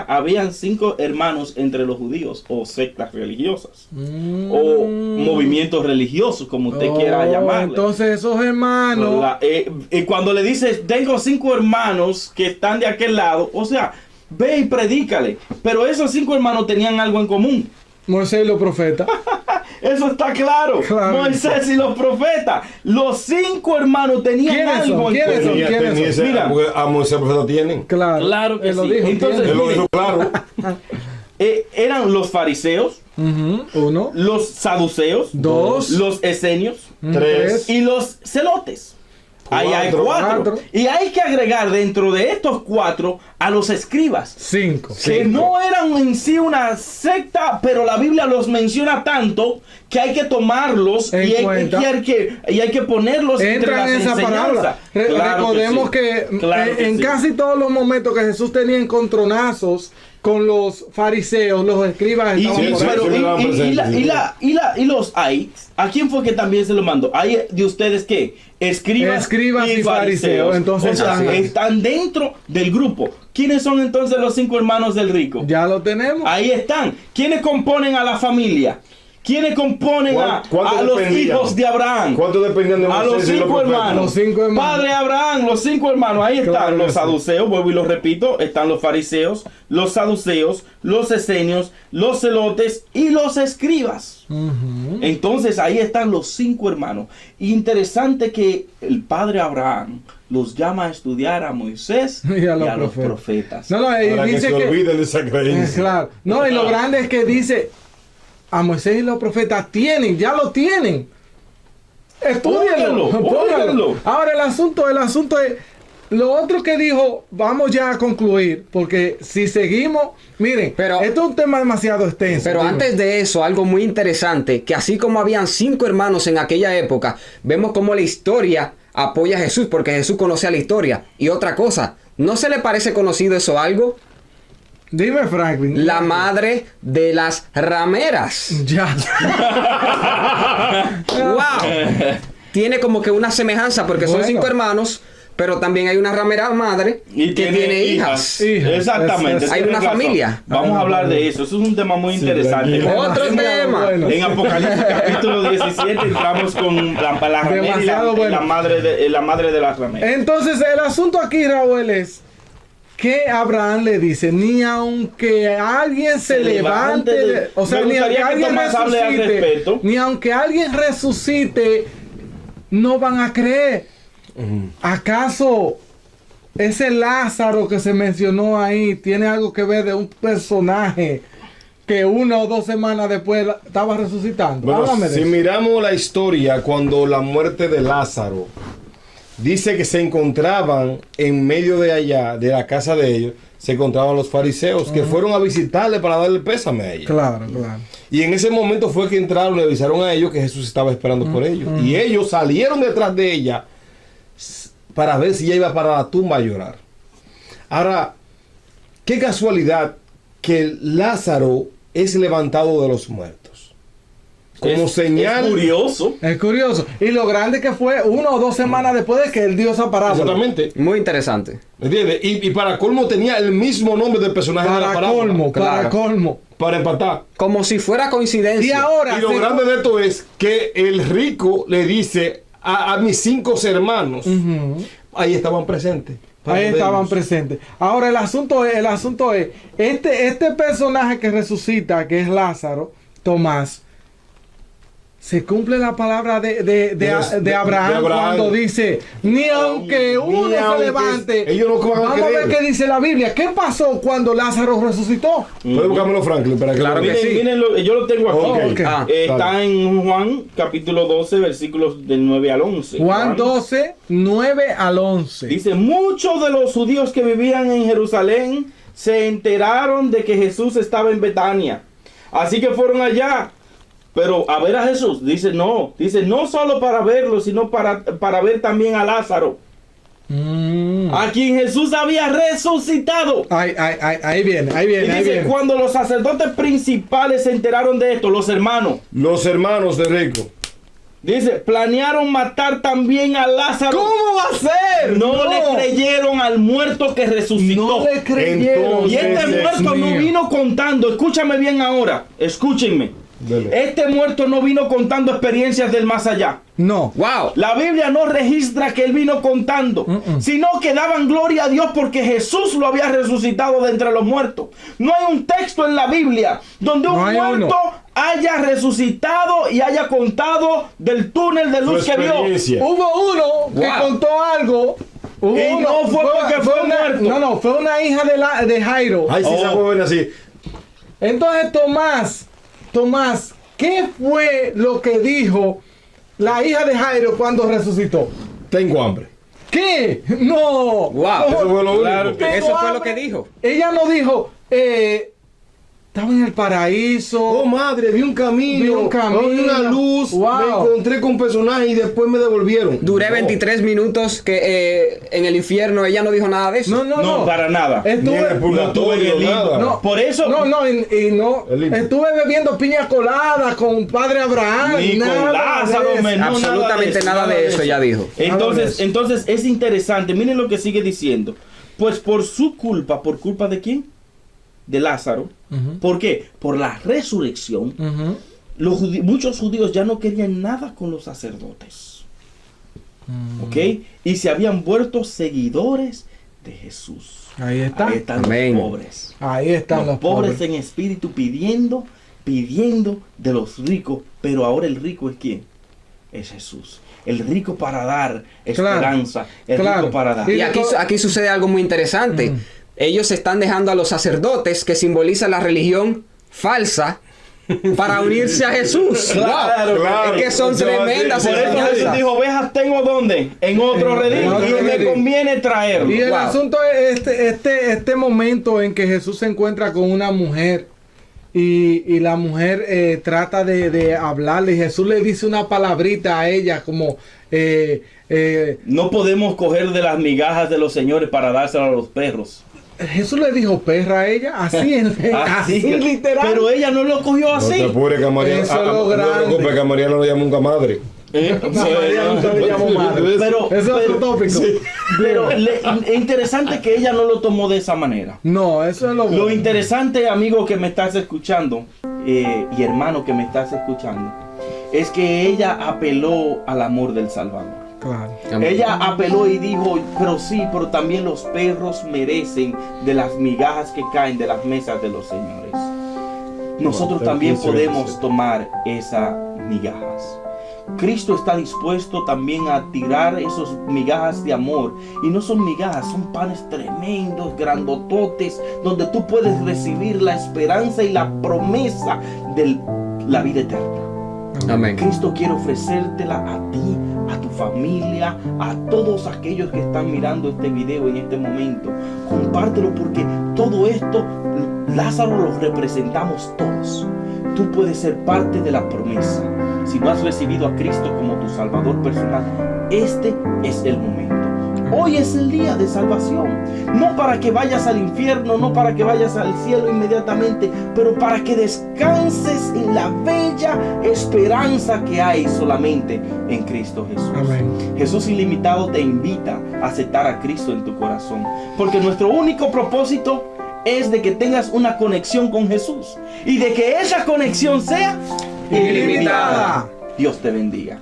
[SPEAKER 2] habían 5 hermanos entre los judíos, o sectas religiosas, o movimientos religiosos, como usted quiera llamarle.
[SPEAKER 1] Entonces esos hermanos...
[SPEAKER 2] Cuando le dices, tengo 5 hermanos que están de aquel lado, o sea, ve y predícale. Pero esos 5 hermanos tenían algo en común.
[SPEAKER 1] Moisés y los profetas.
[SPEAKER 2] Eso está claro. Moisés y los profetas. Los 5 hermanos tenían algo en común.
[SPEAKER 1] ¿Quiénes son?
[SPEAKER 3] Mira, a Moisés y los profetas tienen.
[SPEAKER 2] Claro que
[SPEAKER 1] él lo
[SPEAKER 2] sí.
[SPEAKER 1] dijo.
[SPEAKER 2] Entonces,
[SPEAKER 3] Él lo dijo claro.
[SPEAKER 2] eran los fariseos,
[SPEAKER 1] 1,
[SPEAKER 2] los saduceos,
[SPEAKER 1] 2,
[SPEAKER 2] los esenios,
[SPEAKER 3] 3
[SPEAKER 2] y los celotes. Ahí hay 4.
[SPEAKER 1] 4.
[SPEAKER 2] Y hay que agregar dentro de estos 4 a los escribas.
[SPEAKER 1] 5.
[SPEAKER 2] Que no eran en sí una secta, pero la Biblia los menciona tanto que hay que tomarlos y hay que ponerlos entre las
[SPEAKER 1] en esa palabra. Recordemos que en casi todos los momentos que Jesús tenía encontronazos con los fariseos, los escribas estaban
[SPEAKER 2] y los hay. ¿A quién fue que también se lo mandó? ¿Hay de ustedes qué? Escribas
[SPEAKER 1] y fariseos. Entonces
[SPEAKER 2] están dentro del grupo. ¿Quiénes son entonces los 5 hermanos del rico?
[SPEAKER 1] Ya lo tenemos.
[SPEAKER 2] Ahí están. ¿Quiénes componen a la familia? ¿Quiénes componen a los hijos de Abraham?
[SPEAKER 3] ¿Cuántos dependían de
[SPEAKER 2] A los
[SPEAKER 3] Moisés y
[SPEAKER 2] 5 hermanos.
[SPEAKER 1] Los 5 hermanos.
[SPEAKER 2] Padre Abraham, los 5 hermanos. Ahí están
[SPEAKER 1] Claro que
[SPEAKER 2] los
[SPEAKER 1] sí.
[SPEAKER 2] saduceos, vuelvo y lo repito. Están los fariseos, los saduceos, los esenios, los celotes y los escribas. Entonces ahí están los 5 hermanos. Interesante que el padre Abraham los llama a estudiar a Moisés y a los profetas.
[SPEAKER 1] No, y
[SPEAKER 3] Para que
[SPEAKER 1] dice
[SPEAKER 3] se
[SPEAKER 1] que
[SPEAKER 3] olviden de esa creencia.
[SPEAKER 1] claro. No, y lo grande es que dice a Moisés y los profetas ya lo tienen. Estúdienlo,
[SPEAKER 2] Óiganlo.
[SPEAKER 1] Ahora el asunto es lo otro que dijo, vamos ya a concluir, porque si seguimos, miren,
[SPEAKER 4] Pero-
[SPEAKER 1] esto es un tema demasiado extenso.
[SPEAKER 4] Pero
[SPEAKER 1] dime.
[SPEAKER 4] antes de eso, algo muy interesante, que así como habían 5 hermanos en aquella época, vemos cómo la historia apoya a Jesús, porque Jesús conocía la historia. Y otra cosa, ¿no se le parece conocido eso algo?
[SPEAKER 1] Dime, Franklin.
[SPEAKER 4] La madre de las rameras.
[SPEAKER 1] Ya.
[SPEAKER 4] ¡Wow! Tiene como que una semejanza, porque son
[SPEAKER 1] Bueno.
[SPEAKER 4] 5 hermanos, pero también hay una ramera madre
[SPEAKER 2] Y
[SPEAKER 4] que tiene hijas.
[SPEAKER 1] Hijas.
[SPEAKER 2] Exactamente.
[SPEAKER 1] Hay
[SPEAKER 2] tienes
[SPEAKER 4] una
[SPEAKER 2] razón.
[SPEAKER 4] familia.
[SPEAKER 2] Vamos a hablar de eso. Eso es un tema muy interesante.
[SPEAKER 3] tranquilo.
[SPEAKER 4] Otro tema.
[SPEAKER 1] Bueno.
[SPEAKER 2] En Apocalipsis capítulo 17 entramos con la ramera y
[SPEAKER 1] Demasiado
[SPEAKER 2] y
[SPEAKER 1] bueno.
[SPEAKER 2] la madre de las rameras.
[SPEAKER 1] Entonces, el asunto aquí, Raúl, es que Abraham le dice, ni aunque alguien se levante, o sea,
[SPEAKER 2] Me
[SPEAKER 1] ni aunque
[SPEAKER 2] gustaría que
[SPEAKER 1] alguien
[SPEAKER 2] Tomás hable al
[SPEAKER 1] resucite,
[SPEAKER 2] respecto.
[SPEAKER 1] ni aunque alguien resucite, no van a creer. ¿Acaso ese Lázaro que se mencionó ahí tiene algo que ver de un personaje que 1 o 2 semanas después estaba resucitando?
[SPEAKER 3] Bueno,
[SPEAKER 1] Háblame de
[SPEAKER 3] si
[SPEAKER 1] eso.
[SPEAKER 3] miramos la historia, cuando la muerte de Lázaro, dice que se encontraban en medio de allá, de la casa de ellos, se encontraban los fariseos que fueron a visitarle para darle pésame a ella.
[SPEAKER 1] Claro, claro.
[SPEAKER 3] Y en ese momento fue que entraron y le avisaron a ellos que Jesús estaba esperando por ellos. Y ellos salieron detrás de ella para ver si ella iba para la tumba a llorar. Ahora, qué casualidad que Lázaro es levantado de los muertos. Como señal.
[SPEAKER 2] Es curioso.
[SPEAKER 1] Es curioso. Y lo grande que fue 1 o 2 semanas después de que él dio esa parábola.
[SPEAKER 3] Exactamente.
[SPEAKER 4] Muy interesante.
[SPEAKER 3] ¿Me entiendes? Y para colmo tenía el mismo nombre del personaje de la
[SPEAKER 1] Para
[SPEAKER 3] parábola.
[SPEAKER 1] colmo, para
[SPEAKER 4] Claro.
[SPEAKER 1] colmo.
[SPEAKER 3] Para empatar.
[SPEAKER 4] Como si fuera coincidencia.
[SPEAKER 1] Y ahora,
[SPEAKER 3] Y lo grande de esto es que el rico le dice a mis 5 hermanos, ahí estaban presentes. para
[SPEAKER 1] ahí estaban
[SPEAKER 3] verlos.
[SPEAKER 1] presentes. Ahora el asunto es, este personaje que resucita, que es Lázaro, Tomás, se cumple la palabra de Abraham cuando dice, ni aunque uno se
[SPEAKER 3] aunque
[SPEAKER 1] levante.
[SPEAKER 3] ellos no van a
[SPEAKER 1] Vamos a ver
[SPEAKER 3] creer.
[SPEAKER 1] qué dice la Biblia. ¿Qué pasó cuando Lázaro resucitó?
[SPEAKER 3] Puedes buscármelo, Franklin, para que
[SPEAKER 4] Claro
[SPEAKER 3] lo
[SPEAKER 4] que
[SPEAKER 3] veas.
[SPEAKER 4] sí.
[SPEAKER 2] Miren, yo lo tengo aquí.
[SPEAKER 3] Ok.
[SPEAKER 1] Ah,
[SPEAKER 2] Está en Juan capítulo 12 versículos del 9 al 11.
[SPEAKER 1] Juan 12, 9 al 11.
[SPEAKER 2] Dice, muchos de los judíos que vivían en Jerusalén se enteraron de que Jesús estaba en Betania. Así que fueron allá. Pero a ver a Jesús, dice no solo para verlo, sino para ver también a Lázaro, a quien Jesús había resucitado.
[SPEAKER 1] Ahí viene,
[SPEAKER 2] Y
[SPEAKER 1] ahí
[SPEAKER 2] dice,
[SPEAKER 1] viene.
[SPEAKER 2] cuando los sacerdotes principales se enteraron de esto, los hermanos,
[SPEAKER 3] Los hermanos de Rico.
[SPEAKER 2] dice, planearon matar también a Lázaro.
[SPEAKER 1] ¿Cómo va a ser?
[SPEAKER 2] No le creyeron al muerto que resucitó.
[SPEAKER 1] No le creyeron.
[SPEAKER 2] Y este
[SPEAKER 3] Entonces,
[SPEAKER 2] muerto no
[SPEAKER 1] mío.
[SPEAKER 2] vino contando, escúchame bien ahora, escúchenme.
[SPEAKER 3] Dele.
[SPEAKER 2] Este muerto no vino contando experiencias del más allá.
[SPEAKER 1] No.
[SPEAKER 4] ¡Wow!
[SPEAKER 2] La Biblia no registra que él vino contando, sino que daban gloria a Dios porque Jesús lo había resucitado de entre los muertos. No hay un texto en la Biblia donde un
[SPEAKER 1] No hay
[SPEAKER 2] muerto
[SPEAKER 1] uno.
[SPEAKER 2] haya resucitado y haya contado del túnel de luz
[SPEAKER 3] Su
[SPEAKER 2] que vio.
[SPEAKER 3] experiencia.
[SPEAKER 1] Hubo uno que
[SPEAKER 4] Wow.
[SPEAKER 1] contó algo. Hubo
[SPEAKER 2] Y no fue porque fue muerto.
[SPEAKER 1] No, fue una hija de Jairo.
[SPEAKER 3] Ay, sí, esa joven así.
[SPEAKER 1] Entonces, Tomás, ¿qué fue lo que dijo la hija de Jairo cuando resucitó?
[SPEAKER 3] Tengo hambre.
[SPEAKER 1] ¿Qué? No.
[SPEAKER 4] Wow.
[SPEAKER 3] Eso fue lo
[SPEAKER 2] Claro
[SPEAKER 3] único.
[SPEAKER 2] que-
[SPEAKER 4] Eso fue lo
[SPEAKER 1] hambre.
[SPEAKER 4] que dijo.
[SPEAKER 1] Ella no dijo, estaba en el paraíso.
[SPEAKER 3] Oh, madre, vi un camino.
[SPEAKER 1] Vi un camino.
[SPEAKER 3] Vi una luz.
[SPEAKER 1] Wow.
[SPEAKER 3] Me encontré con personajes y después me devolvieron.
[SPEAKER 4] Duré
[SPEAKER 3] No.
[SPEAKER 4] 23 minutos que en el infierno ella no dijo nada de eso.
[SPEAKER 2] No, para nada.
[SPEAKER 3] Ni en el
[SPEAKER 1] Estuve,
[SPEAKER 3] purgatorio, nada.
[SPEAKER 1] no,
[SPEAKER 2] Por eso-
[SPEAKER 3] El libro.
[SPEAKER 1] estuve bebiendo piña colada con padre Abraham.
[SPEAKER 2] Ni con
[SPEAKER 1] nada
[SPEAKER 2] Lázaro,
[SPEAKER 1] de eso.
[SPEAKER 2] menú,
[SPEAKER 4] Absolutamente nada de eso ella dijo.
[SPEAKER 2] Entonces es interesante, miren lo que sigue diciendo. Pues por su culpa, ¿por culpa de quién? De Lázaro. ¿Por qué? Por la resurrección. Muchos judíos ya no querían nada con los sacerdotes. ¿Ok? Y se habían vuelto seguidores de Jesús.
[SPEAKER 1] Ahí está.
[SPEAKER 2] Ahí están
[SPEAKER 4] Amén.
[SPEAKER 2] los pobres.
[SPEAKER 1] Ahí están
[SPEAKER 2] Los pobres en espíritu pidiendo de los ricos. Pero ahora el rico es ¿quién? Es Jesús. El rico para dar esperanza. El rico para dar.
[SPEAKER 4] Y aquí sucede algo muy interesante. Ellos están dejando a los sacerdotes, que simbolizan la religión falsa, para unirse a Jesús.
[SPEAKER 2] Claro,
[SPEAKER 3] claro.
[SPEAKER 4] Es que son tremendas
[SPEAKER 2] Por eso Jesús
[SPEAKER 4] enseñanzas.
[SPEAKER 2] dijo, ovejas tengo ¿dónde? En otro redil. Y me conviene traerlo.
[SPEAKER 1] Y el
[SPEAKER 4] Wow.
[SPEAKER 1] asunto es este momento en que Jesús se encuentra con una mujer y la mujer trata de hablarle y Jesús le dice una palabrita a ella como
[SPEAKER 2] No podemos coger de las migajas de los señores para dárselas a los perros.
[SPEAKER 1] Jesús le dijo perra a ella, así, así literal.
[SPEAKER 2] Pero ella no lo cogió
[SPEAKER 3] No
[SPEAKER 2] así.
[SPEAKER 3] te apures, que a María,
[SPEAKER 1] Eso es lo
[SPEAKER 3] no te
[SPEAKER 1] grande.
[SPEAKER 3] preocupes, que a María no le llama nunca madre.
[SPEAKER 1] María nunca le llamó madre.
[SPEAKER 2] Pero,
[SPEAKER 1] Eso es otro tópico.
[SPEAKER 2] pero es interesante que ella no lo tomó de esa manera.
[SPEAKER 1] No, eso es lo
[SPEAKER 2] Lo
[SPEAKER 1] bueno.
[SPEAKER 2] interesante, amigo que me estás escuchando, y hermano que me estás escuchando, es que ella apeló al amor del Salvador.
[SPEAKER 1] Claro.
[SPEAKER 2] Ella apeló y dijo, pero también los perros merecen de las migajas que caen de las mesas de los señores. Nosotros también podemos tomar esas migajas. Cristo está dispuesto también a tirar esos migajas de amor. Y no son migajas, son panes tremendos, grandototes, donde tú puedes recibir la esperanza y la promesa de la vida eterna.
[SPEAKER 4] Amén.
[SPEAKER 2] Cristo quiere ofrecértela a ti, a tu familia, a todos aquellos que están mirando este video en este momento. Compártelo porque todo esto, Lázaro, lo representamos todos. Tú puedes ser parte de la promesa. Si no has recibido a Cristo como tu Salvador personal, este es el momento. Hoy es el día de salvación. No para que vayas al infierno, no para que vayas al cielo inmediatamente, pero para que descanses en la bella esperanza que hay solamente en Cristo Jesús.
[SPEAKER 1] Amén.
[SPEAKER 2] Jesús ilimitado te invita a aceptar a Cristo en tu corazón, porque nuestro único propósito es de que tengas una conexión con Jesús y de que esa conexión sea ilimitada. Dios te bendiga.